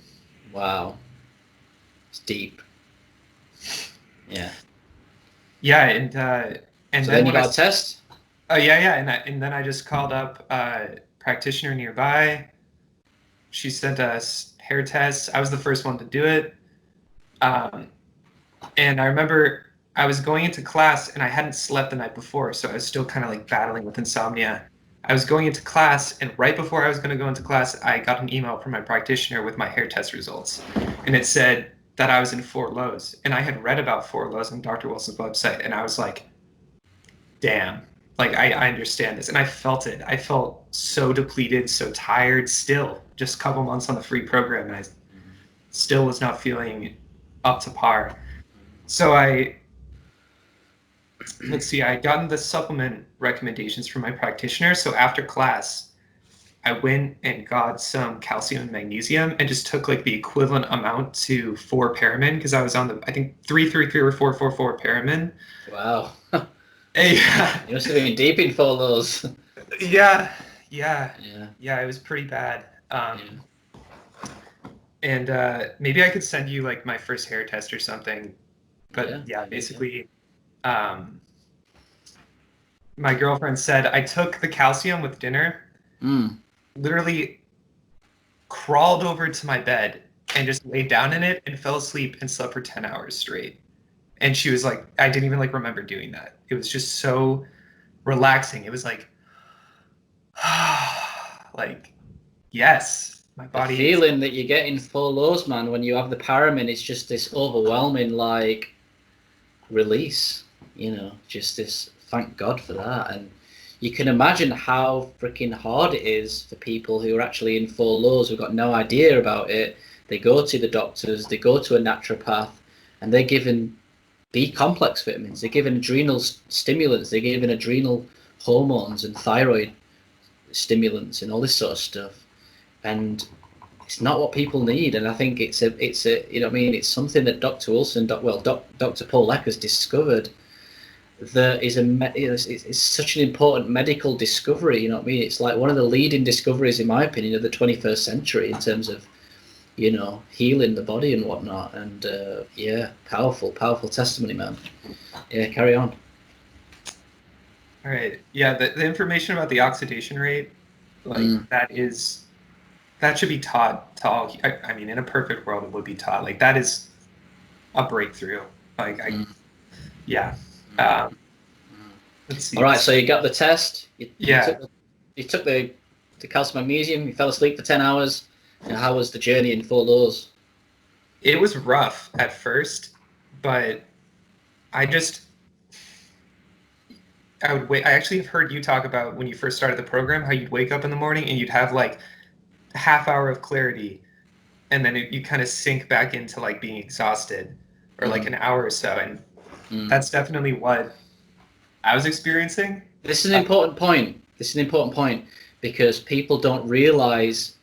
Wow. It's deep. Yeah. Yeah, and So then then you when got a test? oh yeah, and then I just called up a practitioner nearby. She sent us hair tests. I was the first one to do it. And I remember I was going into class and I hadn't slept the night before, so I was still kind of like battling with insomnia. I was going into class, and right before I was going to go into class, I got an email from my practitioner with my hair test results. And it said that I was in 4 lows. And I had read about 4 lows on Dr. Wilson's website, and I was like, damn, like I understand this. And I felt it. I felt so depleted, so tired still, just a couple months on the free program, and I still was not feeling up to par. So let's see, I gotten the supplement recommendations from my practitioner. So after class, I went and got some calcium and magnesium and just took like the equivalent amount to 4 Paramin because I was on I think 333 or 444 Paramin. Wow. Yeah. You must have been deep in for those. Yeah. It was pretty bad. And maybe I could send you like my first hair test or something. But yeah, basically, my girlfriend said I took the calcium with dinner, literally crawled over to my bed and just laid down in it and fell asleep and slept for 10 hours straight. And she was like, I didn't even like remember doing that. It was just so relaxing. It was like, like, yes, my body. The feeling that you get in 4 lows, man, when you have the Paramin, it's just this overwhelming, like, release, just this, thank God for that. And you can imagine how freaking hard it is for people who are actually in 4 lows, who've got no idea about it. They go to the doctors, they go to a naturopath, and they're given B-complex vitamins, they're given adrenal stimulants, they're given adrenal hormones and thyroid stimulants and all this sort of stuff. And it's not what people need. And I think it's it's something that Dr. Wilson, Dr. Paul Eck has discovered that it's such an important medical discovery. It's like one of the leading discoveries, in my opinion, of the 21st century in terms of, healing the body and whatnot. And powerful testimony, man. Yeah, carry on. All right. Yeah, the information about the oxidation rate, like that should be taught to all. I mean, in a perfect world, it would be taught. Like that is a breakthrough. Like yeah. All right, so you got the test. Yeah. You took the calcium magnesium. You fell asleep for 10 hours. And how was the journey in 4 lows? It was rough at first, but I just I would wait. I actually have heard you talk about when you first started the program how you'd wake up in the morning and you'd have like a half hour of clarity, and then you kind of sink back into like being exhausted, or like an hour or so, and that's definitely what I was experiencing. This is an important point. This is an important point because people don't realize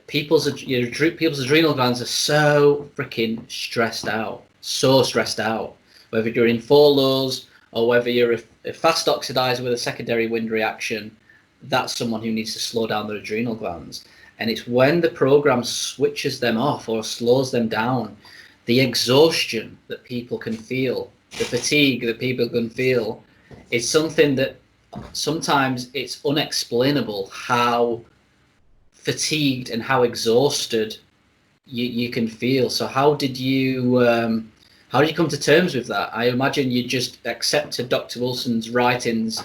people's adrenal glands are so freaking stressed out, so stressed out. Whether you're in 4 lows or whether you're a fast oxidizer with a secondary wind reaction, that's someone who needs to slow down their adrenal glands. And it's when the program switches them off or slows them down, the exhaustion that people can feel, the fatigue that people can feel, is something that sometimes it's unexplainable how fatigued and how exhausted you can feel. So how did you come to terms with that? I imagine you just accepted Dr. Wilson's writings,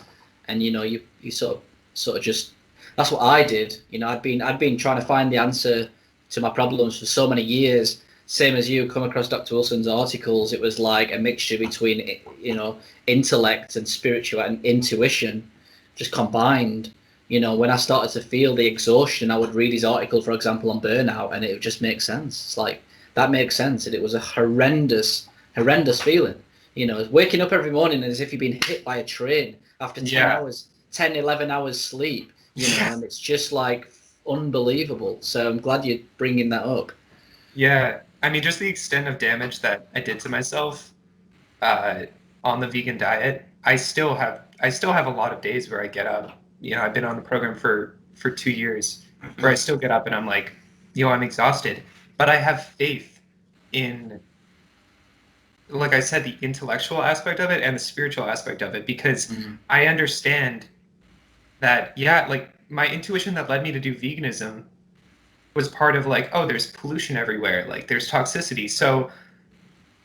and you sort of just, that's what I did. I'd been trying to find the answer to my problems for so many years. Same as you, come across Dr. Wilson's articles. It was like a mixture between intellect and spiritual and intuition, just combined. When I started to feel the exhaustion, I would read his article, for example, on burnout, and it would just make sense. It's like, that makes sense. And it was a horrendous feeling. Waking up every morning as if you've been hit by a train after 11 hours sleep, and it's just like unbelievable. So I'm glad you're bringing that up. Yeah. I mean, just the extent of damage that I did to myself on the vegan diet, I still have a lot of days where I get up. I've been on the program for 2 years, where I still get up and I'm like, I'm exhausted. But I have faith in, like I said, the intellectual aspect of it and the spiritual aspect of it, because I understand that, like my intuition that led me to do veganism was part of like, oh, there's pollution everywhere, like there's toxicity. So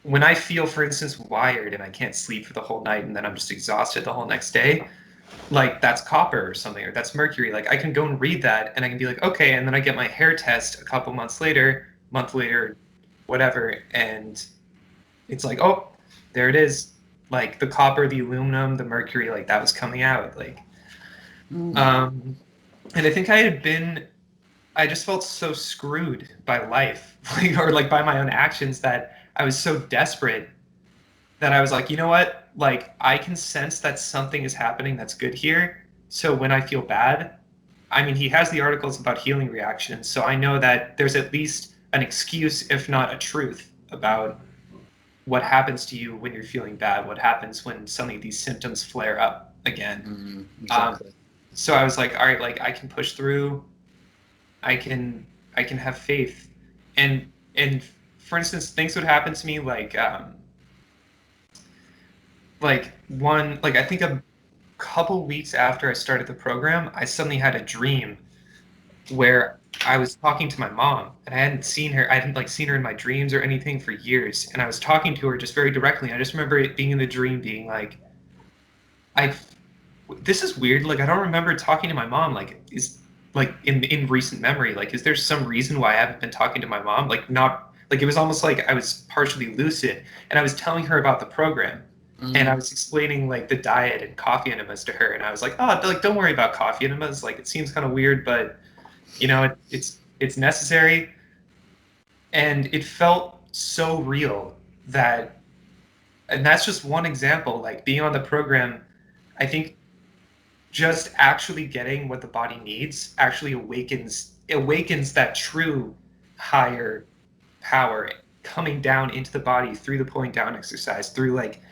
when I feel, for instance, wired and I can't sleep for the whole night and then I'm just exhausted the whole next day, like that's copper or something, or that's mercury. Like I can go and read that and I can be like, okay, and then I get my hair test a couple month later, whatever, and it's like, oh, there it is. Like the copper, the aluminum, the mercury, like that was coming out. Like and I think I just felt so screwed by life, or like by my own actions, that I was so desperate that I was like, you know what? Like I can sense that something is happening that's good here. So when I feel bad, I mean, he has the articles about healing reactions, so I know that there's at least an excuse, if not a truth, about what happens to you when you're feeling bad, what happens when some of these symptoms flare up again. Exactly. So I was like, all right, like I can push through. I can have faith, and for instance, things would happen to me like I think a couple weeks after I started the program, I suddenly had a dream where I was talking to my mom, and I hadn't seen her. I hadn't like seen her in my dreams or anything for years, and I was talking to her just very directly. I just remember it being in the dream, being like, this is weird. Like I don't remember talking to my mom. Like is like in recent memory. Like is there some reason why I haven't been talking to my mom? Like not like, it was almost like I was partially lucid, and I was telling her about the program. And I was explaining like the diet and coffee enemas to her, and I was like, "Oh, like don't worry about coffee enemas. Like it seems kind of weird, but it's necessary." And it felt so real and that's just one example. Like being on the program, I think just actually getting what the body needs actually awakens that true higher power coming down into the body through the pulling down exercise, through like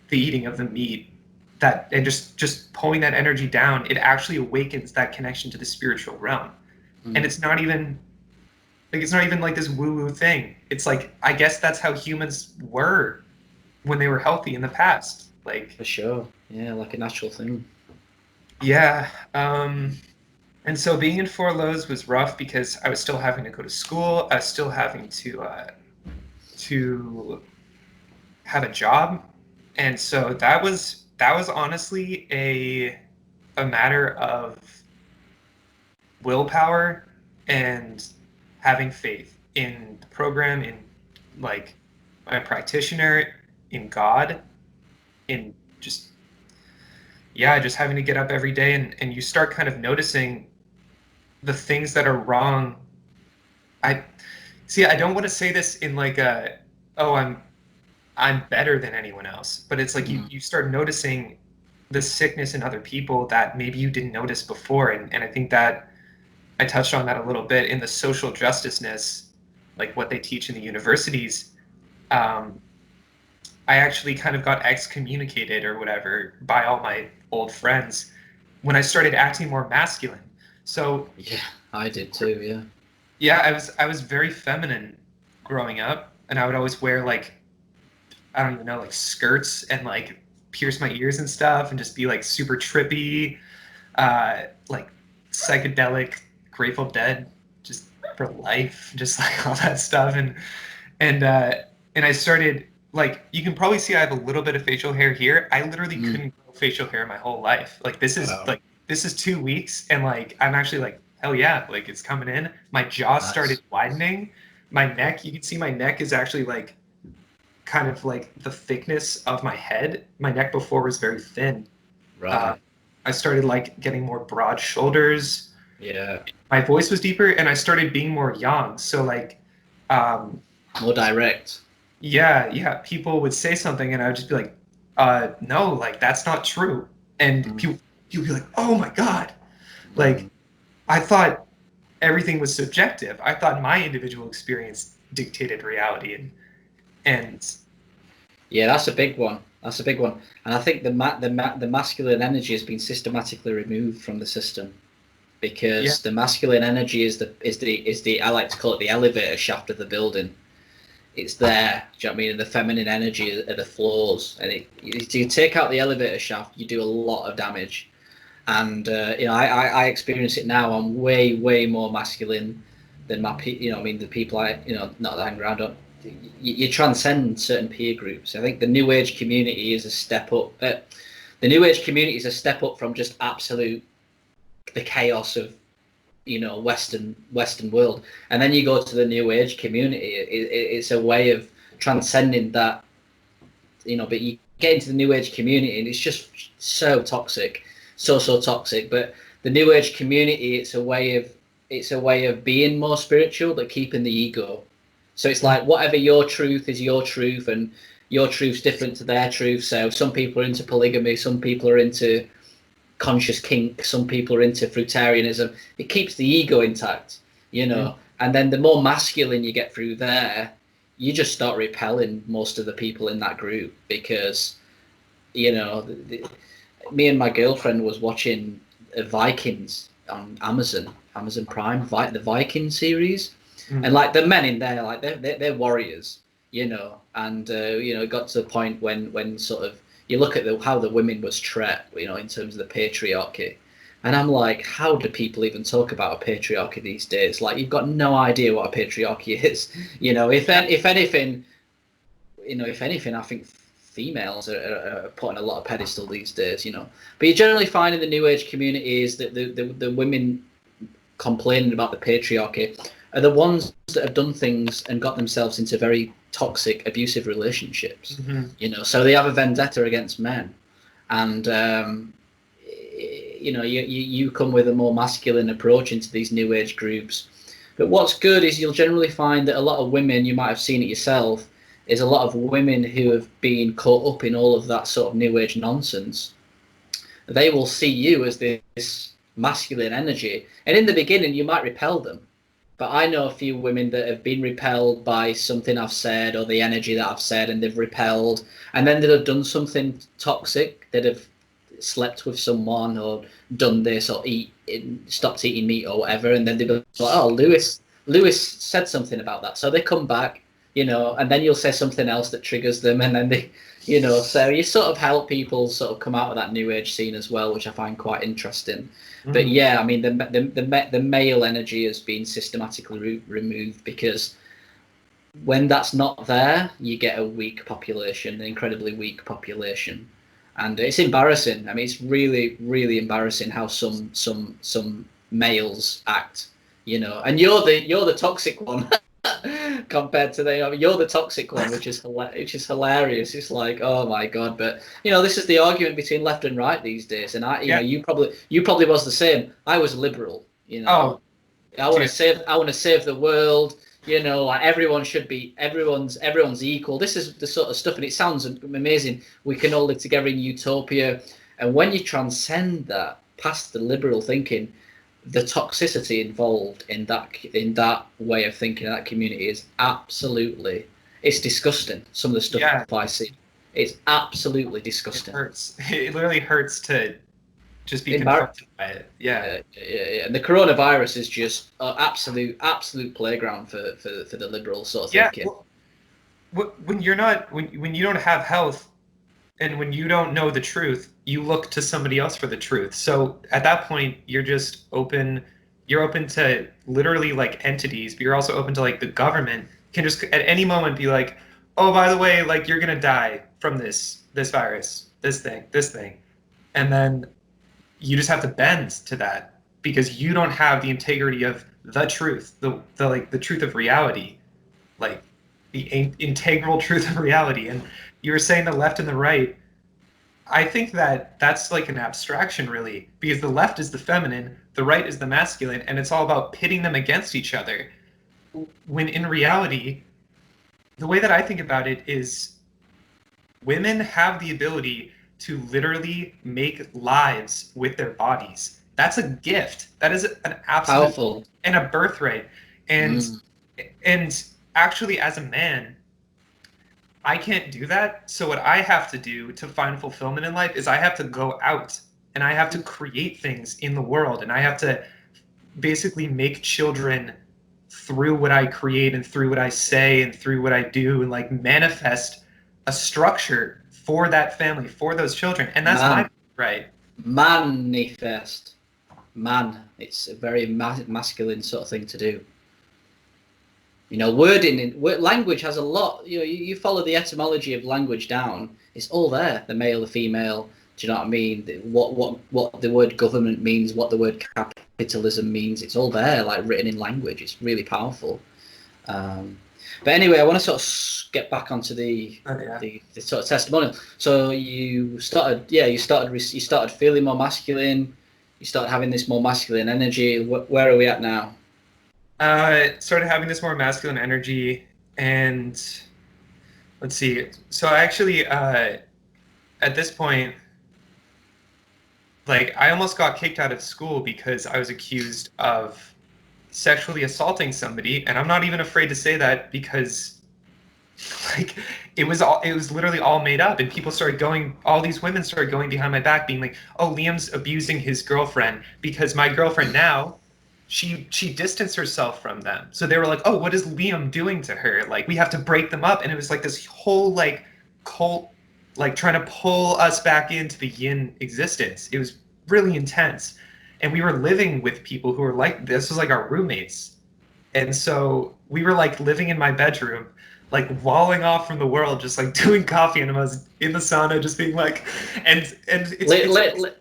the eating of the meat, and just pulling that energy down. It actually awakens that connection to the spiritual realm. And it's not even like this woo-woo thing. It's like, I guess that's how humans were when they were healthy in the past. Like For sure. Yeah, like a natural thing. Yeah. And so being in Four Lows was rough because I was still having to go to school. I was still having to have a job. And so that was that was honestly a matter of willpower and having faith in the program, in like my practitioner, in God, in just just having to get up every day, and you start kind of noticing the things that are wrong. I don't want to say this in like a, oh, I'm better than anyone else, but it's like you start noticing the sickness in other people that maybe you didn't notice before. And I think that I touched on that a little bit in the social justiceness, like what they teach in the universities. I actually kind of got excommunicated or whatever by all my old friends when I started acting more masculine. So yeah, I did too. Yeah. Yeah, I was very feminine growing up, and I would always wear like, I don't even know, like skirts and like pierce my ears and stuff, and just be like super trippy, like psychedelic, Grateful Dead, just for life, just like all that stuff. And uh, and I started, like, you can probably see I have a little bit of facial hair here. I literally couldn't grow facial hair my whole life. Like Wow. this is 2 weeks, and like I'm actually like, hell yeah, like it's coming in. My jaw started Nice. widening. My neck, you can see my neck is actually like kind of like the thickness of my head. My neck before was very thin. Uh, Right. I started like getting more broad shoulders. Yeah. My voice was deeper, and I started being more young. So like, um, More direct. yeah, people would say something, and I would just be like, no, like that's not true. And Mm. people would be like, oh my God, like Mm. I thought everything was subjective. I thought my individual experience dictated reality, and Yeah, that's a big one. That's a big one. And I think the masculine energy has been systematically removed from the system yeah, because the masculine energy is the I like to call it the elevator shaft of the building. It's there. Do you know what I mean? And the feminine energy are the floors. And you take out the elevator shaft, you do a lot of damage. And I experience it now. I'm way more masculine than the people not that I hang around. You transcend certain peer groups. I think the new age community is a step up. The new age community is a step up from just absolute the chaos of Western world, and then you go to the new age community. It's a way of transcending that. But you get into the new age community, and it's just so toxic, so toxic. But the new age community, it's a way of being more spiritual, but keeping the ego. So it's like whatever your truth is your truth, and your truth's different to their truth. So some people are into polygamy, some people are into conscious kink, some people are into fruitarianism. It keeps the ego intact. And then the more masculine you get through there, you just start repelling most of the people in that group because me and my girlfriend was watching Vikings on Amazon Prime, the Viking series, and like the men in there, like they're warriors. And it got to the point when sort of you look at how the women was treated, in terms of the patriarchy. And I'm like, how do people even talk about a patriarchy these days? Like, you've got no idea what a patriarchy is. If anything, I think females are put on a lot of pedestal these days. But you generally find in the new age communities that the women complaining about the patriarchy are the ones that have done things and got themselves into very toxic, abusive relationships. So they have a vendetta against men, and you come with a more masculine approach into these new age groups. But what's good is you'll generally find that a lot of women, you might have seen it yourself, is a lot of women who have been caught up in all of that sort of new age nonsense. They will see you as this masculine energy, and in the beginning you might repel them. But I know a few women that have been repelled by something I've said or the energy that I've said, and they've repelled, and then they'd have done something toxic. They'd have slept with someone or done this or stopped eating meat or whatever, and then they'd be like, "Oh, Lewis said something about that," so they come back, and then you'll say something else that triggers them, and then so you sort of help people sort of come out of that new age scene as well, which I find quite interesting. But yeah, I mean, the male energy has been systematically removed because when that's not there, you get a weak population, an incredibly weak population. And it's embarrassing. I mean, it's really, really embarrassing how some males act, you know. And you're the toxic one compared to them. I mean, you're the toxic one, which is hilarious. It's like, oh my god. But you know, this is the argument between left and right these days. And you know, you probably was the same. I was liberal, you know. Oh, I want to save the world. You know, like everyone's equal. This is the sort of stuff, and it sounds amazing. We can all live together in utopia, and when you transcend that past the liberal thinking, the toxicity involved in that way of thinking, that community is it's disgusting. Some of the stuff I see, it's absolutely disgusting. It hurts. It literally hurts to just be confronted by it. Yeah. And the coronavirus is just an absolute playground for the liberal sort of thinking. Well, when you don't have health, and when you don't know the truth, you look to somebody else for the truth. So at that point, you're just open. You're open to literally like entities, but you're also open to like the government can just at any moment be like, oh, by the way, like you're gonna die from this virus, this thing, and then you just have to bend to that because you don't have the integrity of the truth, the truth of reality, like the integral truth of reality. And you were saying the left and the right. I think that that's like an abstraction, really, because the left is the feminine, the right is the masculine, and it's all about pitting them against each other. When in reality, the way that I think about it is women have the ability to literally make lives with their bodies. That's a gift. That is an absolute powerful and a birthright. And actually, as a man, I can't do that. So what I have to do to find fulfillment in life is I have to go out and I have to create things in the world, and I have to basically make children through what I create and through what I say and through what I do, and like manifest a structure for that family, for those children. And that's my right. Manifest. Man, it's a very masculine sort of thing to do. You know, language has a lot. You know, you follow the etymology of language down. It's all there. The male, the female. Do you know what I mean? What the word government means, what the word capitalism means. It's all there, like written in language. It's really powerful. But anyway, I want to sort of get back onto the sort of testimonial. So you started feeling more masculine. You started having this more masculine energy. Where are we at now? Started having this more masculine energy, and let's see. So I actually, at this point, like I almost got kicked out of school because I was accused of sexually assaulting somebody, and I'm not even afraid to say that because, like, it was literally all made up, and all these women started going behind my back, being like, "Oh, Liam's abusing his girlfriend because my girlfriend now." She distanced herself from them. So they were like, oh, what is Liam doing to her? Like, we have to break them up. And it was like this whole like cult, like trying to pull us back into the yin existence. It was really intense. And we were living with people who were like, this was like our roommates. And so we were like living in my bedroom, like walling off from the world, just like doing coffee enemas in the sauna, just being like, and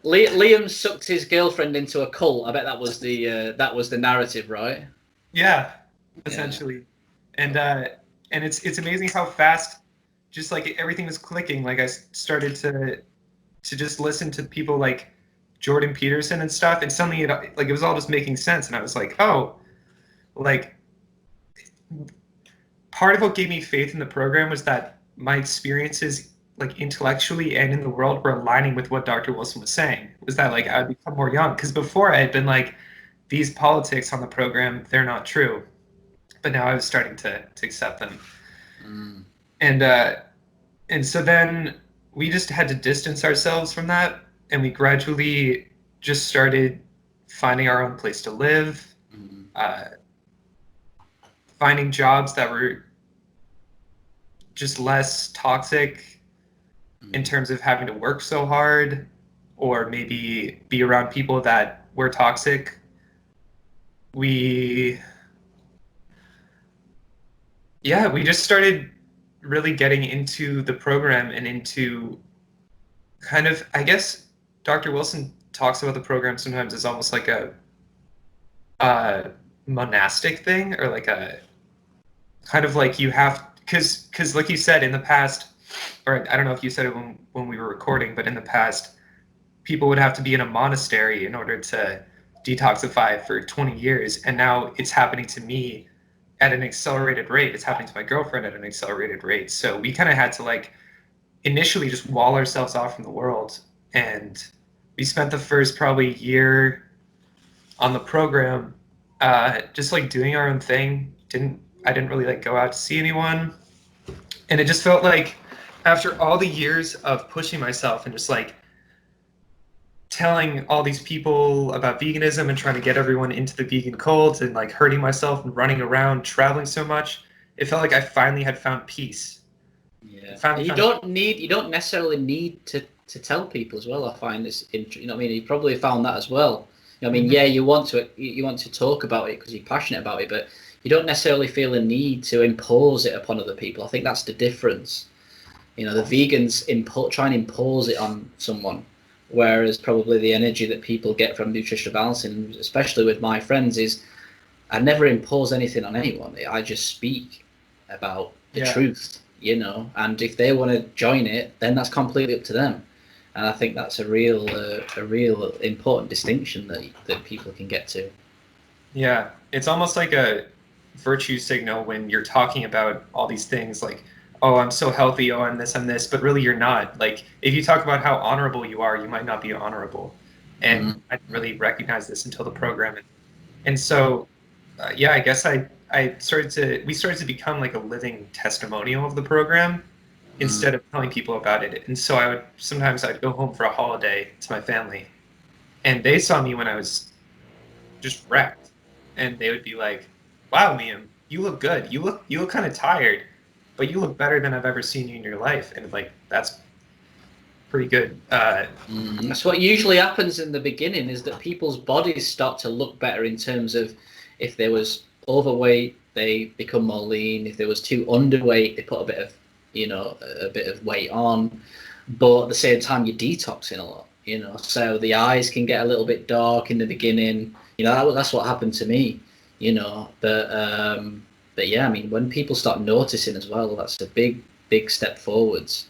Liam sucked his girlfriend into a cult. I bet that was the narrative, right? Yeah, essentially. And it's amazing how fast, just like everything was clicking. Like I started to just listen to people like Jordan Peterson and stuff, and suddenly it was all just making sense, and I was like, oh, like part of what gave me faith in the program was that my experiences, like intellectually and in the world, were aligning with what Dr. Wilson was saying. Was that like I would become more young? Because before I had been like, these politics on the program, they're not true. But now I was starting to accept them. And so then we just had to distance ourselves from that, and we gradually just started finding our own place to live, finding jobs that were just less toxic in terms of having to work so hard, or maybe be around people that were toxic. We just started really getting into the program and into kind of, I guess Dr. Wilson talks about the program sometimes as almost like a monastic thing, or like a kind of like you have, because like you said in the past, or I don't know if you said it when we were recording, but in the past, people would have to be in a monastery in order to detoxify for 20 years. And now it's happening to me at an accelerated rate. It's happening to my girlfriend at an accelerated rate. So we kind of had to like initially just wall ourselves off from the world. And we spent the first probably year on the program just like doing our own thing. I didn't really like go out to see anyone. And it just felt like after all the years of pushing myself and just like telling all these people about veganism and trying to get everyone into the vegan cult and like hurting myself and running around traveling so much, it felt like I finally had found peace. Yeah, you don't necessarily need to tell people as well. I find this, you know what I mean, you probably found that as well. You know what I mean, yeah, you want to talk about it because you're passionate about it, but you don't necessarily feel a need to impose it upon other people. I think that's the difference. You know, the vegans try and impose it on someone, whereas probably the energy that people get from nutritional balancing, especially with my friends, is I never impose anything on anyone. I just speak about the truth, you know, and if they want to join it, then that's completely up to them. And I think that's a real important distinction that people can get to. Yeah, it's almost like a virtue signal when you're talking about all these things like, oh, I'm so healthy, oh, I'm this, but really you're not. Like, if you talk about how honorable you are, you might not be honorable. And I didn't really recognize this until the program. And so, yeah, I guess we started to become like a living testimonial of the program instead of telling people about it. And so sometimes I'd go home for a holiday to my family, and they saw me when I was just wrecked, and they would be like, "Wow, Liam, you look good. You look kind of tired, but you look better than I've ever seen you in your life." And like, that's pretty good. That's what usually happens in the beginning, is that people's bodies start to look better in terms of if there was overweight, they become more lean. If there was too underweight, they put a bit of weight on. But at the same time, you're detoxing a lot, you know. So the eyes can get a little bit dark in the beginning. You know, that's what happened to me, you know. But yeah, I mean, when people start noticing as well, that's a big step forwards.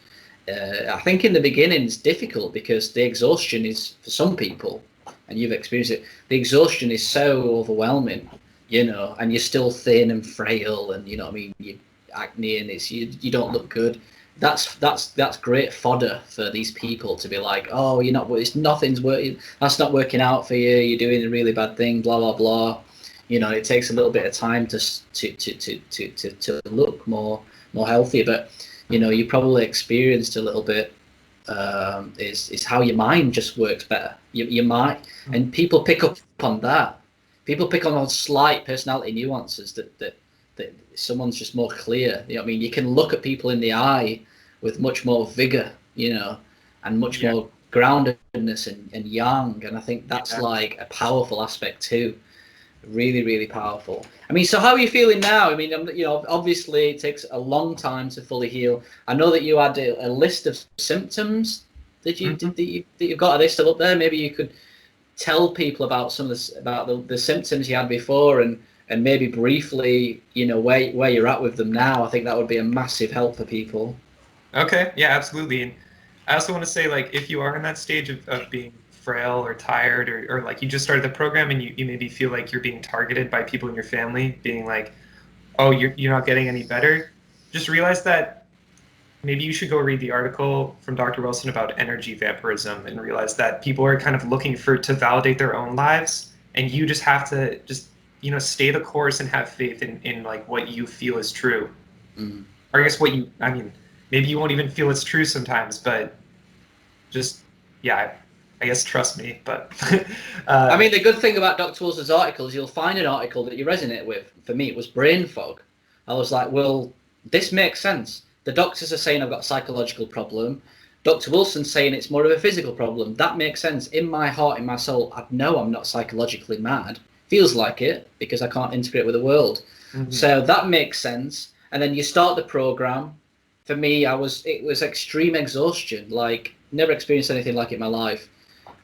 I think in the beginning it's difficult because the exhaustion is, for some people, and you've experienced it, the exhaustion is so overwhelming, you know, and you're still thin and frail, and you know what I mean, you acne, and you don't look good. That's great fodder for these people to be like, oh, nothing's working, that's not working out for you, you're doing a really bad thing, blah blah blah. You know, it takes a little bit of time to look more healthier, but you know, you probably experienced a little bit is how your mind just works better. Your mind, and people pick up on that. People pick on slight personality nuances that someone's just more clear. You know what I mean? You can look at people in the eye with much more vigor, you know, and much more groundedness and yang. And I think that's like a powerful aspect too. Really, really powerful. I mean, so how are you feeling now? I mean, you know, obviously it takes a long time to fully heal. I know that you had a list of symptoms that you've got. Are they still up there? Maybe you could tell people about the symptoms you had before, and maybe briefly, you know, where you're at with them now. I think that would be a massive help for people. Okay, yeah, absolutely. And I also want to say, like, if you are in that stage of being frail or tired, or like you just started the program and you maybe feel like you're being targeted by people in your family, being like, oh, you're not getting any better, just realize that maybe you should go read the article from Dr. Wilson about energy vampirism, and realize that people are kind of looking to validate their own lives, and you just have to you know, stay the course and have faith in like what you feel is true. Or I guess I mean, maybe you won't even feel it's true sometimes, but just, yeah, I guess trust me. But I mean, the good thing about Dr. Wilson's article is you'll find an article that you resonate with. For me, it was brain fog. I was like, well, this makes sense. The doctors are saying I've got a psychological problem. Dr. Wilson's saying it's more of a physical problem. That makes sense. In my heart, in my soul, I know I'm not psychologically mad. Feels like it because I can't integrate with the world. So that makes sense. And then you start the program. For me, it was extreme exhaustion. Like, never experienced anything like it in my life.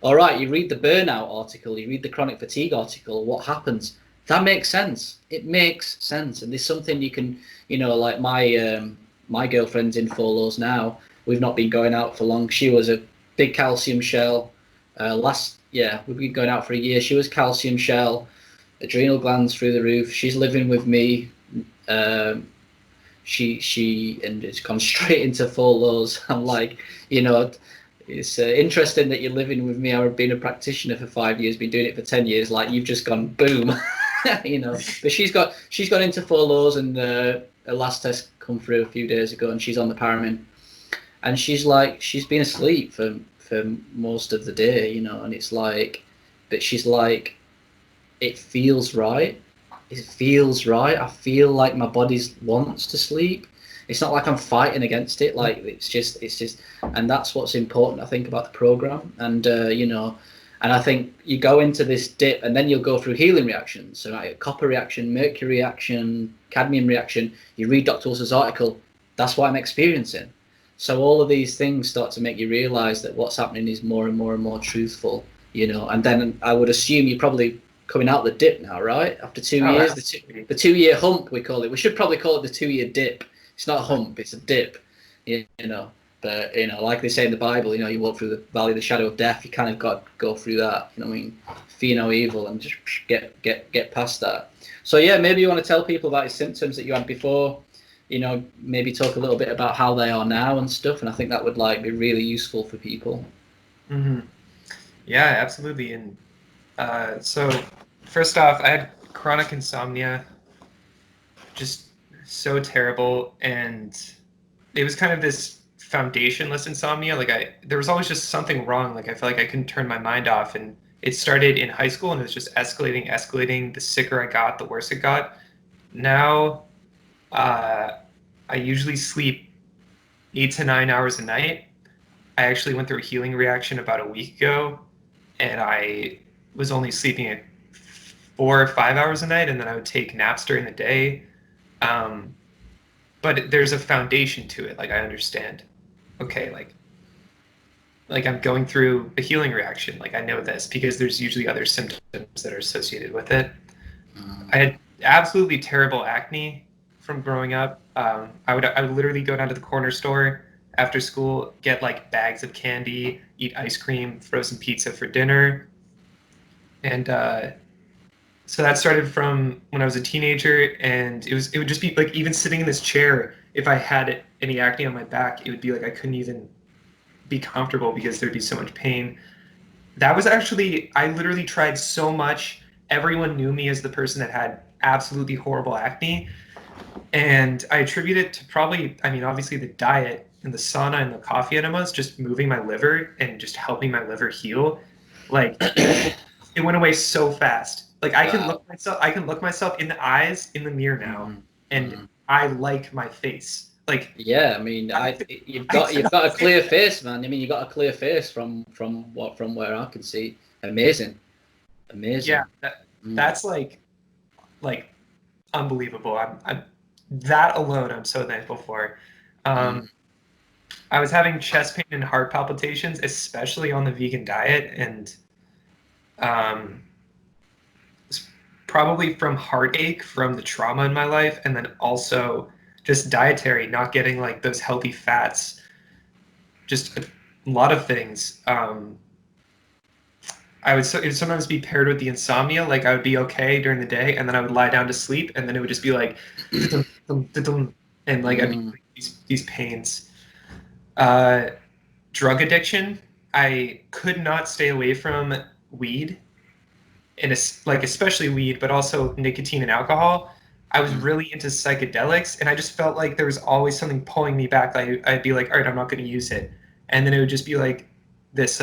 All right, you read the burnout article, you read the chronic fatigue article, what happens? That makes sense. It makes sense. And there's something you can, like my girlfriend's in 4 lows now. We've not been going out for long. She was a big calcium shell. We've been going out for a year. She was calcium shell, adrenal glands through the roof. She's living with me. And it's gone straight into 4 lows. I'm like, it's interesting that you're living with me. I've been a practitioner for 5 years, been doing it for 10 years. Like, you've just gone boom, But she's gone into 4 lows, and her last test come through a few days ago, and she's on the Paramin, and she's been asleep for most of the day, and it's like, but she's like, it feels right. It feels right. I feel like my body wants to sleep. It's not like I'm fighting against it. Like, it's just, and that's what's important, I think, about the program. And and I think you go into this dip, and then you'll go through healing reactions. So like copper reaction, mercury reaction, cadmium reaction. You read Dr. Wilson's article. That's what I'm experiencing. So all of these things start to make you realize that what's happening is more and more and more truthful. And then I would assume you're probably coming out the dip now, right? After 2 years, the 2 year hump, we call it. We should probably call it the 2 year dip. It's not a hump, it's a dip, But, like they say in the Bible, you walk through the valley of the shadow of death, you kind of got to go through that, fear no evil, and just get past that. So, yeah, maybe you want to tell people about your symptoms that you had before, maybe talk a little bit about how they are now and stuff, and I think that would, be really useful for people. Mm-hmm. Yeah, absolutely. And so, first off, I had chronic insomnia, just so terrible, and it was kind of this foundationless insomnia. There was always just something wrong. I felt like I couldn't turn my mind off, and it started in high school, and it was just escalating. The sicker I got, the worse it got. Now, I usually sleep 8 to 9 hours a night. I actually went through a healing reaction about a week ago, and I was only sleeping at 4 or 5 hours a night, and then I would take naps during the day. But there's a foundation to it. I understand, okay, like I'm going through a healing reaction. I know this because there's usually other symptoms that are associated with it. I had absolutely terrible acne from growing up. I would literally go down to the corner store after school, get bags of candy, eat ice cream, frozen pizza for dinner. And so that started from when I was a teenager, and it would just be even sitting in this chair, if I had any acne on my back, it would be I couldn't even be comfortable because there'd be so much pain. That was actually, I literally tried so much. Everyone knew me as the person that had absolutely horrible acne. And I attribute it to probably, obviously the diet and the sauna and the coffee enemas, just moving my liver and just helping my liver heal. It went away so fast. I can look myself in the eyes in the mirror now, and I like my face. Yeah, you've got a clear face, man. You got a clear face from where I can see. Amazing. Yeah, that's unbelievable. I'm that alone, I'm so thankful for. I was having chest pain and heart palpitations, especially on the vegan diet, and probably from heartache from the trauma in my life, and then also just dietary, not getting those healthy fats, just a lot of things. It would sometimes be paired with the insomnia. I would be okay during the day, and then I would lie down to sleep, and then it would just be and I'd be these pains. Drug addiction. I could not stay away from weed, and especially weed, but also nicotine and alcohol. I was really into psychedelics, and I just felt like there was always something pulling me back. I'd be like, all right, I'm not going to use it, and then it would just be this,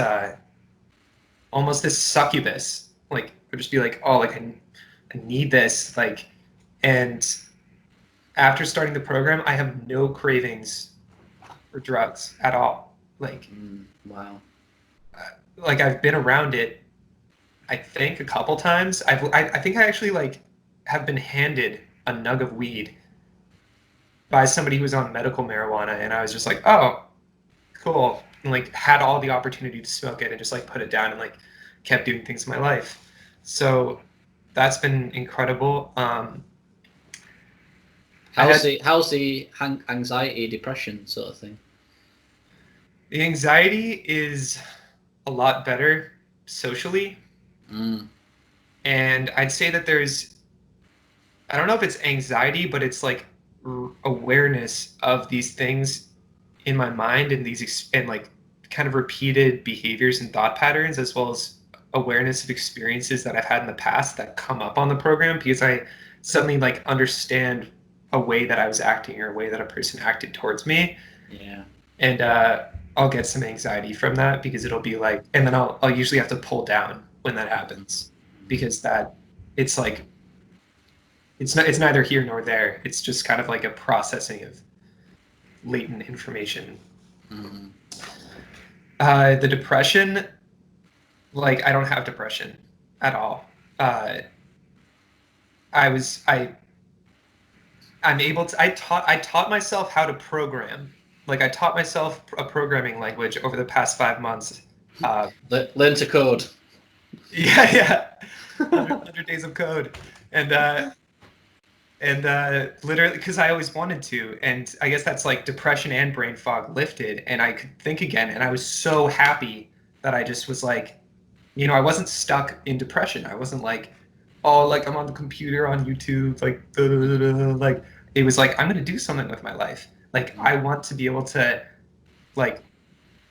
almost this succubus. It would just be oh, I need this, and after starting the program, I have no cravings for drugs at all. Wow. I've been around it, I think, a couple times. I think I actually have been handed a nug of weed by somebody who was on medical marijuana, and I was just oh, cool. and like had all the opportunity to smoke it and just like put it down and like kept doing things in my life. So that's been incredible. How's the anxiety, depression sort of thing? The anxiety is a lot better socially. And I'd say that I don't know if it's anxiety, but it's like awareness of these things in my mind and and like kind of repeated behaviors and thought patterns, as well as awareness of experiences that I've had in the past that come up on the program, because I suddenly like understand a way that I was acting or a way that a person acted towards me. Yeah. And I'll get some anxiety from that, because it'll be like, and then I'll usually have to pull down when that happens, because it's like, it's neither here nor there. It's just kind of like a processing of latent information. The depression, like, I don't have depression at all. I taught myself how to program. Like, I taught myself a programming language over the past 5 months. Learn to code. Yeah. 100 days of code. And literally, because I always wanted to, and I guess that's like depression and brain fog lifted, and I could think again, and I was so happy that I just was like, I wasn't stuck in depression. I wasn't like, oh, like I'm on the computer on YouTube, like, like, it was like, I'm gonna do something with my life. Like, I want to be able to, like,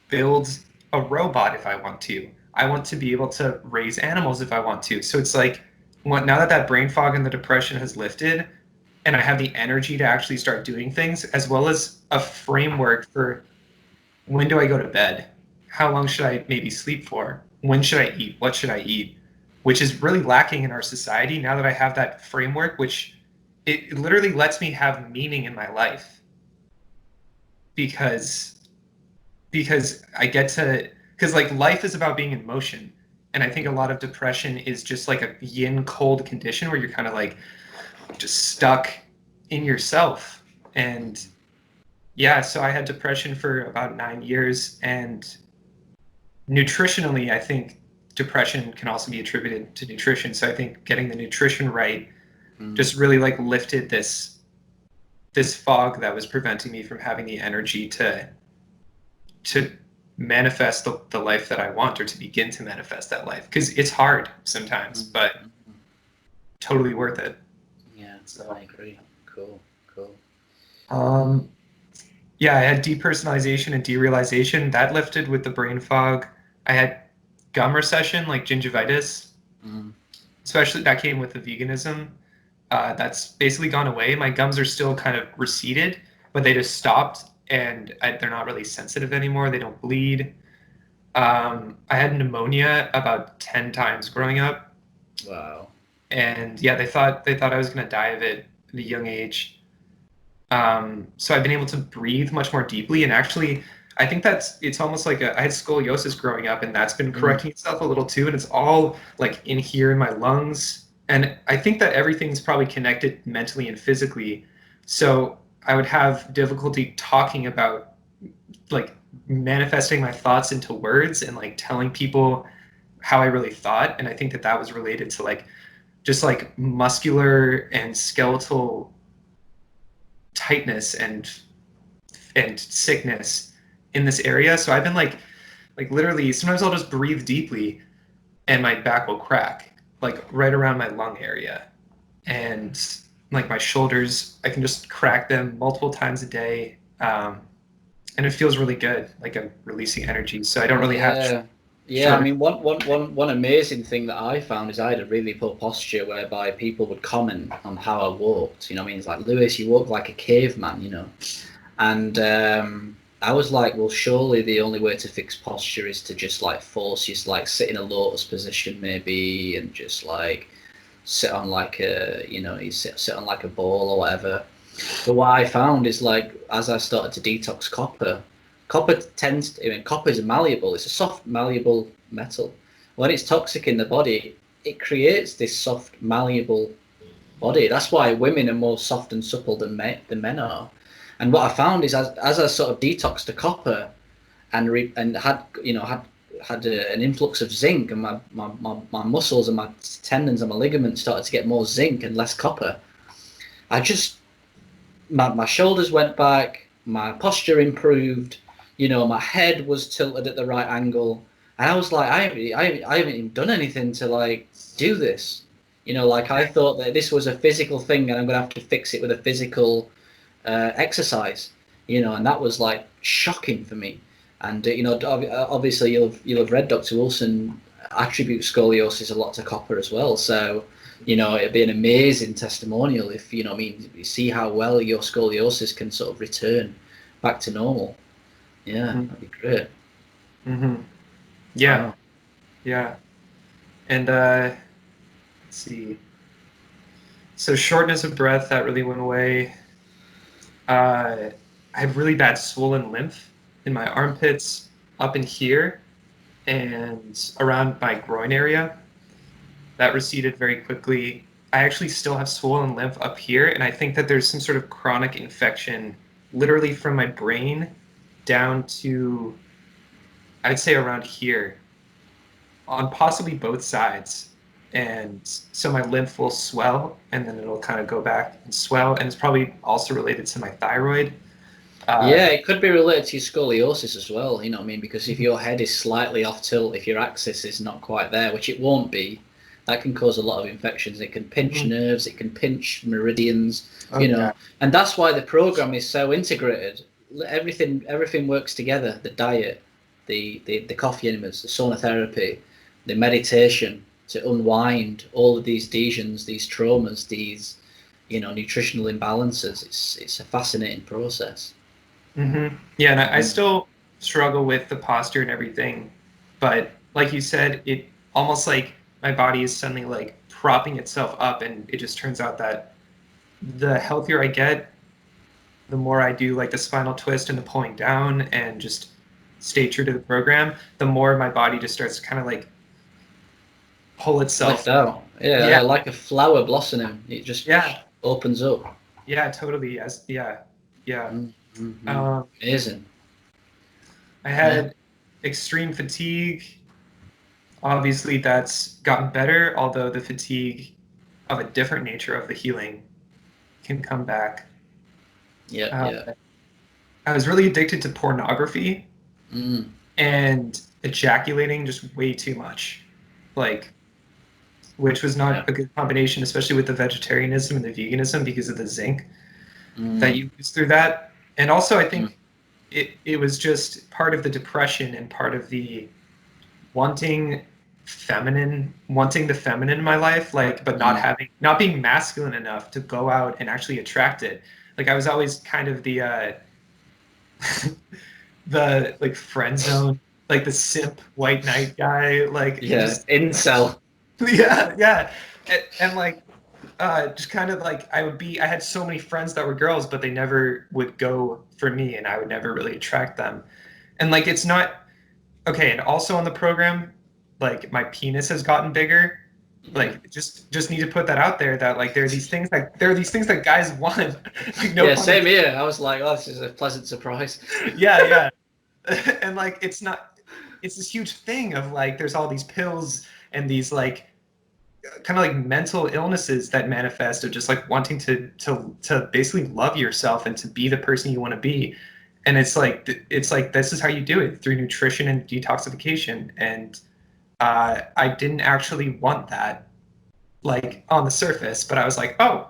build a robot if I want to. I want to be able to raise animals if I want to. So it's like, now that brain fog and the depression has lifted, and I have the energy to actually start doing things, as well as a framework for when do I go to bed? How long should I maybe sleep for? When should I eat? What should I eat? Which is really lacking in our society. Now that I have that framework, which it literally lets me have meaning in my life, because I get to, because like life is about being in motion. And I think a lot of depression is just like a yin cold condition where you're kind of like just stuck in yourself. And yeah, so I had depression for about 9 years, and nutritionally, I think depression can also be attributed to nutrition. So I think getting the nutrition right just really like lifted this fog that was preventing me from having the energy to manifest the life that I want, or to begin to manifest that life, because it's hard sometimes, but totally worth it. Yeah, so I agree. Cool. Yeah, I had depersonalization and derealization that lifted with the brain fog. I had gum recession, like gingivitis, especially that came with the veganism. That's basically gone away. My gums are still kind of receded, but they just stopped, and they're not really sensitive anymore. They don't bleed. I had pneumonia about 10 times growing up. Wow. And yeah, they thought I was going to die of it at a young age. So I've been able to breathe much more deeply, and actually, I think it's almost like I had scoliosis growing up, and that's been correcting itself a little too, and it's all like in here in my lungs. And I think that everything's probably connected mentally and physically. So I would have difficulty talking about, like, manifesting my thoughts into words and like telling people how I really thought. And I think that was related to like just like muscular and skeletal tightness and sickness in this area. So I've been like literally, sometimes I'll just breathe deeply and my back will crack, like right around my lung area. And like my shoulders, I can just crack them multiple times a day. And it feels really good, like I'm releasing energy. So I don't really have. Yeah, I mean, one amazing thing that I found is I had a really poor posture, whereby people would comment on how I walked. I mean, it's like, Lewis, you walk like a caveman, And I was like, well, surely the only way to fix posture is to just like force you to like sit in a lotus position maybe, and just like sit on like you sit on like a ball or whatever. But what I found is, like, as I started to detox copper copper is malleable. It's a soft, malleable metal. When it's toxic in the body, it creates this soft, malleable body. That's why women are more soft and supple than men are. And what I found is, as I sort of detoxed the copper, and had an influx of zinc, and my muscles and my tendons and my ligaments started to get more zinc and less copper. My shoulders went back, my posture improved, my head was tilted at the right angle, and I was like, I haven't even done anything to like do this. I thought that this was a physical thing, and I'm gonna have to fix it with a physical exercise, and that was like shocking for me. And obviously you'll have read Dr. Wilson attributes scoliosis a lot to copper as well. So it'd be an amazing testimonial if you see how well your scoliosis can sort of return back to normal. Yeah, that'd be great. Yeah, Wow. yeah. And let's see. So shortness of breath, that really went away. I have really bad swollen lymph in my armpits, up in here, and around my groin area. That receded very quickly. I actually still have swollen lymph up here, and I think that there's some sort of chronic infection, literally from my brain down to, I'd say around here, on possibly both sides. And so my lymph will swell, and then it'll kind of go back and swell, and it's probably also related to my thyroid. Yeah, it could be related to your scoliosis as well, you know what I mean? Because if your head is slightly off tilt, if your axis is not quite there, which it won't be, that can cause a lot of infections. It can pinch nerves, it can pinch meridians, Yeah. and that's why the program is so integrated. Everything works together. The diet, the coffee enemas, the sonotherapy, the meditation to unwind all of these lesions, these traumas, these nutritional imbalances. It's a fascinating process. Yeah, and I still struggle with the posture and everything, but like you said, it almost like my body is suddenly like propping itself up, and it just turns out that the healthier I get, the more I do like the spinal twist and the pulling down and just stay true to the program, the more my body just starts to kind of like pull itself. Lift out. Yeah, Yeah, like a flower blossoming. It just yeah, opens up. yeah, totally. Yes, yeah, yeah. Mm-hmm. Um, Amazing. I Yeah. had extreme fatigue. Obviously, that's gotten better, although the fatigue of a different nature of the healing can come back. Yeah. Uh, Yeah. I was really addicted to pornography Mm. and ejaculating just way too much, like, which was Yeah. not a good combination, especially with the vegetarianism and the veganism because of the zinc that Mm. you lose through that. And also, I Mm. think it was just part of the depression and part of the wanting wanting the feminine in my life, like, but Mm. not being masculine enough to go out and actually attract it. Like I was always kind of the the like friend zone, like the simp white knight guy, like Yeah. just Incel. yeah, yeah. And like just kind of like I had so many friends that were girls, but they never would go for me, and I would never really attract them. And like it's not okay, and also on the program, like my penis has gotten bigger. Yeah. Like just need to put that out there that like there are these things that guys want. Like no Yeah. pun Same intended. here. I was like, oh, this is a pleasant surprise. Yeah, yeah. And like it's this huge thing of like there's all these pills and these like kind of like mental illnesses that manifest of just like wanting to basically love yourself and to be the person you want to be. And it's like this is how you do it through nutrition and detoxification. And I didn't actually want that like on the surface, but I was like, oh,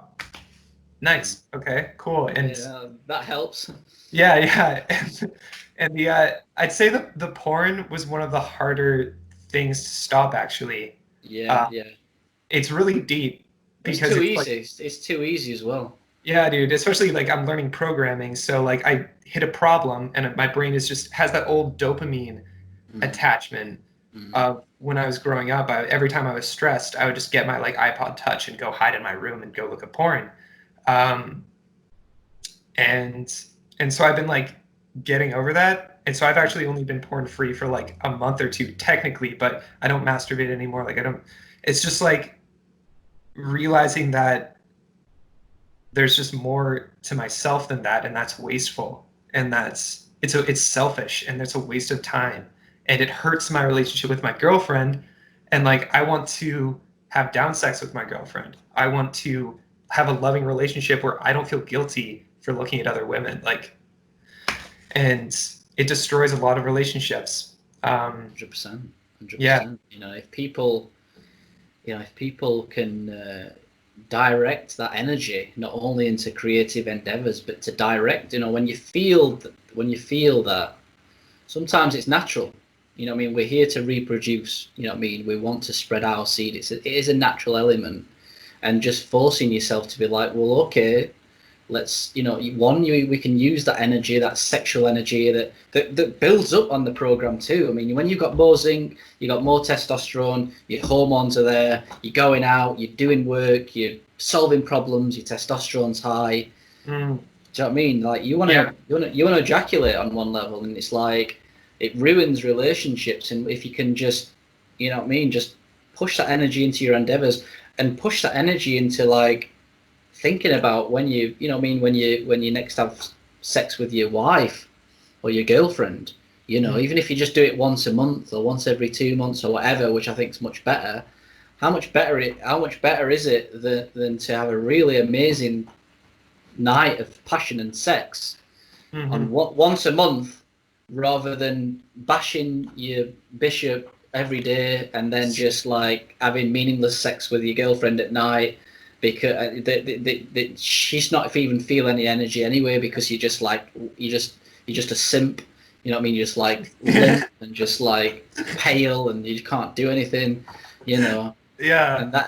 nice, okay, cool. And Yeah, that helps. yeah, yeah. And the I'd say the porn was one of the harder things to stop actually. Yeah. Uh, Yeah. it's really deep It's because too it's like easy. It's too easy as well. yeah, dude, especially like I'm learning programming, so like I hit a problem and my brain is just has that old dopamine Mm. attachment Mm. of when I was growing up. Every time I was stressed, I would just get my like iPod Touch and go hide in my room and go look at porn. Um, and and so I've been like getting over that. And so I've actually only been porn free for like a month or two technically, but I don't masturbate anymore. Like I don't. It's just like realizing that there's just more to myself than that, and that's wasteful, and that's it's selfish and it's a waste of time, and it hurts my relationship with my girlfriend, and like I want to have down sex with my girlfriend. I want to have a loving relationship where I don't feel guilty for looking at other women, like, and it destroys a lot of relationships. 100%, Yeah. 100%. If people can direct that energy not only into creative endeavors, but to direct, when you feel that, sometimes it's natural. We're here to reproduce. We want to spread our seed. It is a natural element, and just forcing yourself to be like, well, okay, let's, we can use that energy, that sexual energy that builds up on the program too. When you've got more zinc, you've got more testosterone, your hormones are there, you're going out, you're doing work, you're solving problems, your testosterone's high. Do you know what I mean? Like, you want to ejaculate on one level, and it's like, it ruins relationships. And if you can just, just push that energy into your endeavors, and push that energy into, like, thinking about when you next have sex with your wife or your girlfriend, even if you just do it once a month or once every 2 months or whatever, which I think is much better. How much better is it than to have a really amazing night of passion and sex on once a month, rather than bashing your bishop every day and then just like having meaningless sex with your girlfriend at night, because she's not even feel any energy anyway, because you're just a simp. You're just like limp and just like pale, and you can't do anything. Yeah.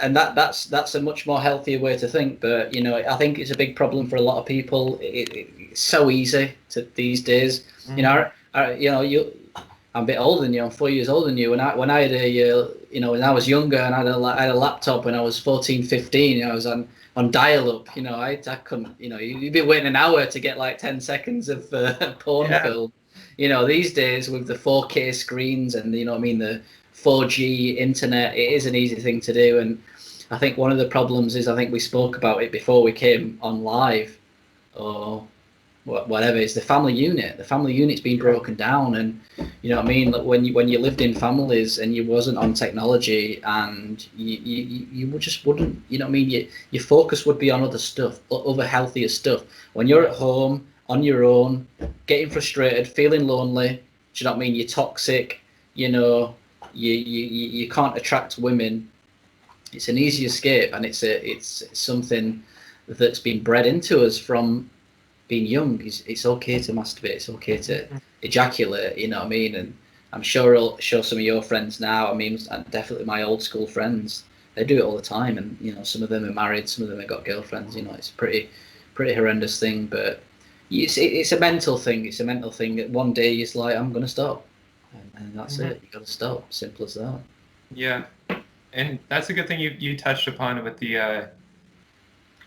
And that's a much more healthier way to think. But I think it's a big problem for a lot of people. It's so easy to these days. I'm a bit older than you. I'm 4 years older than you. When I had when I was younger and I had a laptop when I was 14, 15, I was on dial-up. I couldn't. You'd be waiting an hour to get like 10 seconds of porn film. These days with the 4K screens and the 4G internet, it is an easy thing to do. And I think one of the problems is, I think we spoke about it before we came on live, or whatever, is the family unit. The family unit's been broken down, and like when you lived in families and you wasn't on technology, and you just wouldn't, your focus would be on other stuff, other healthier stuff. When you're at home on your own, getting frustrated, feeling lonely, you're toxic, you can't attract women. It's an easy escape, and it's something that's been bred into us from being young. It's okay to masturbate, it's okay to ejaculate, and I'm sure some of your friends now, definitely my old school friends, they do it all the time, and some of them are married, some of them have got girlfriends. It's a pretty horrendous thing, but it's a mental thing. It's a mental thing. One day it's like, I'm gonna stop, and that's it. You gotta stop. Simple as that. Yeah, and that's a good thing you touched upon with the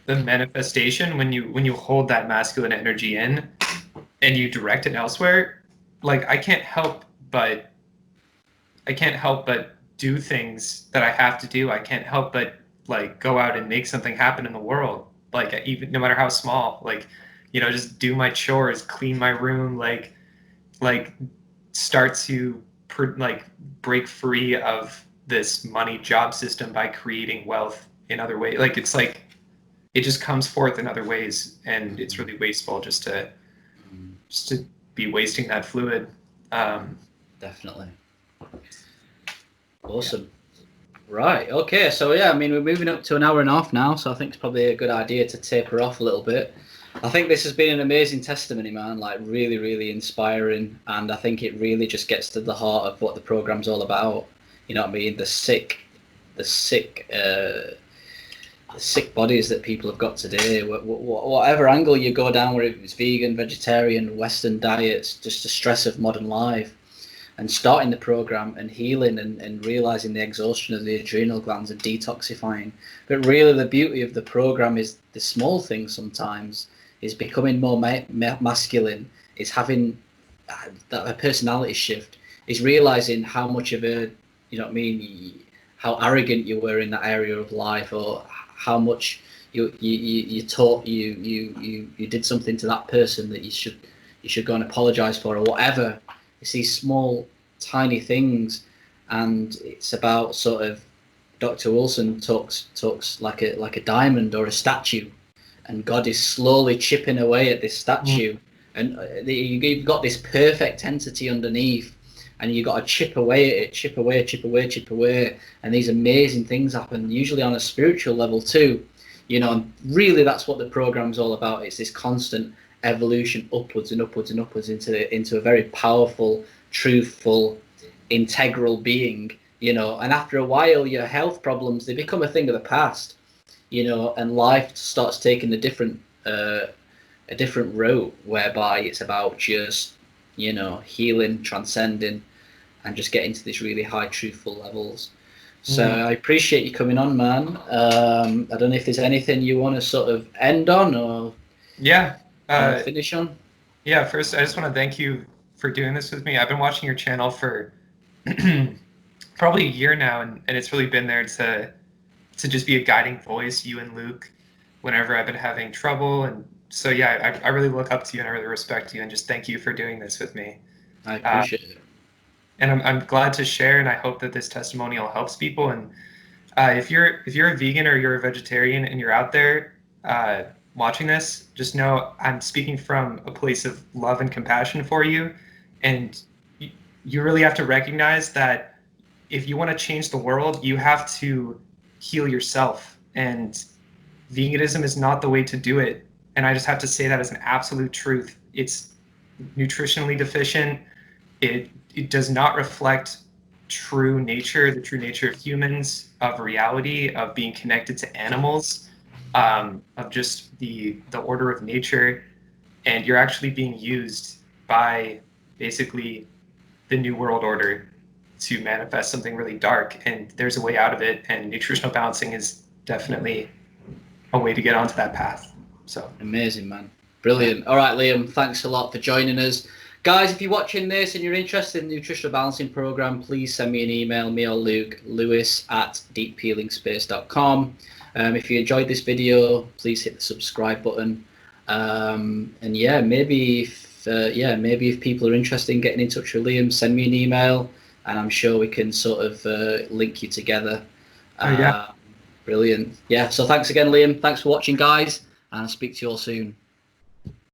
manifestation. When you hold that masculine energy in and you direct it elsewhere, like I can't help but do things that I have to do. I can't help but like go out and make something happen in the world, like even no matter how small, like just do my chores, clean my room, like start to break free of this money job system by creating wealth in other ways. Like it's like it just comes forth in other ways, and it's really wasteful just to be wasting that fluid. Definitely. Awesome. Right. Okay. So yeah, we're moving up to an hour and a half now, so I think it's probably a good idea to taper off a little bit. I think this has been an amazing testimony, man. Like really, really inspiring, and I think it really just gets to the heart of what the program's all about. The sick bodies that people have got today. Whatever angle you go down, whether it's vegan, vegetarian, Western diets, just the stress of modern life. And starting the program and healing and realizing the exhaustion of the adrenal glands and detoxifying. But really the beauty of the program is the small things sometimes, is becoming more masculine, is having a personality shift, is realizing how much of a, how arrogant you were in that area of life, or how much you did something to that person that you you should go and apologize for, or whatever. It's these small, tiny things, and it's about sort of Dr. Wilson talks like a diamond or a statue, and God is slowly chipping away at this statue, and you've got this perfect entity underneath, and you've got to chip away at it, chip away, and these amazing things happen, usually on a spiritual level too, and really that's what the program's all about. It's this constant evolution upwards and upwards and upwards into a very powerful, truthful, integral being, and after a while your health problems, they become a thing of the past, and life starts taking a different route, whereby it's about just healing, transcending, and just getting to these really high truthful levels. So I appreciate you coming on, man. I don't know if there's anything you want to sort of end on or finish on. Yeah, first I just want to thank you for doing this with me. I've been watching your channel for probably a year now, and it's really been there to just be a guiding voice, you and Luke, whenever I've been having trouble. And so yeah, I really look up to you, and I really respect you, and just thank you for doing this with me. I appreciate it. And I'm glad to share, and I hope that this testimonial helps people. And if you're a vegan or you're a vegetarian and you're out there watching this, just know I'm speaking from a place of love and compassion for you. And you really have to recognize that if you want to change the world, you have to heal yourself. And veganism is not the way to do it. And I just have to say that as an absolute truth. It's nutritionally deficient. It does not reflect true nature, the true nature of humans, of reality, of being connected to animals, of just the order of nature. And you're actually being used by basically the New World Order to manifest something really dark. And there's a way out of it. And nutritional balancing is definitely a way to get onto that path. So amazing, man. Brilliant. All right, Liam, thanks a lot for joining us. Guys, if you're watching this and you're interested in the Nutritional Balancing Program, please send me an email, me or Luke, lewis@deeppeelingspace.com. If you enjoyed this video, please hit the subscribe button. And yeah, maybe if people are interested in getting in touch with Liam, send me an email, and I'm sure we can sort of link you together. Brilliant. Yeah, so thanks again, Liam. Thanks for watching, guys, and I'll speak to you all soon.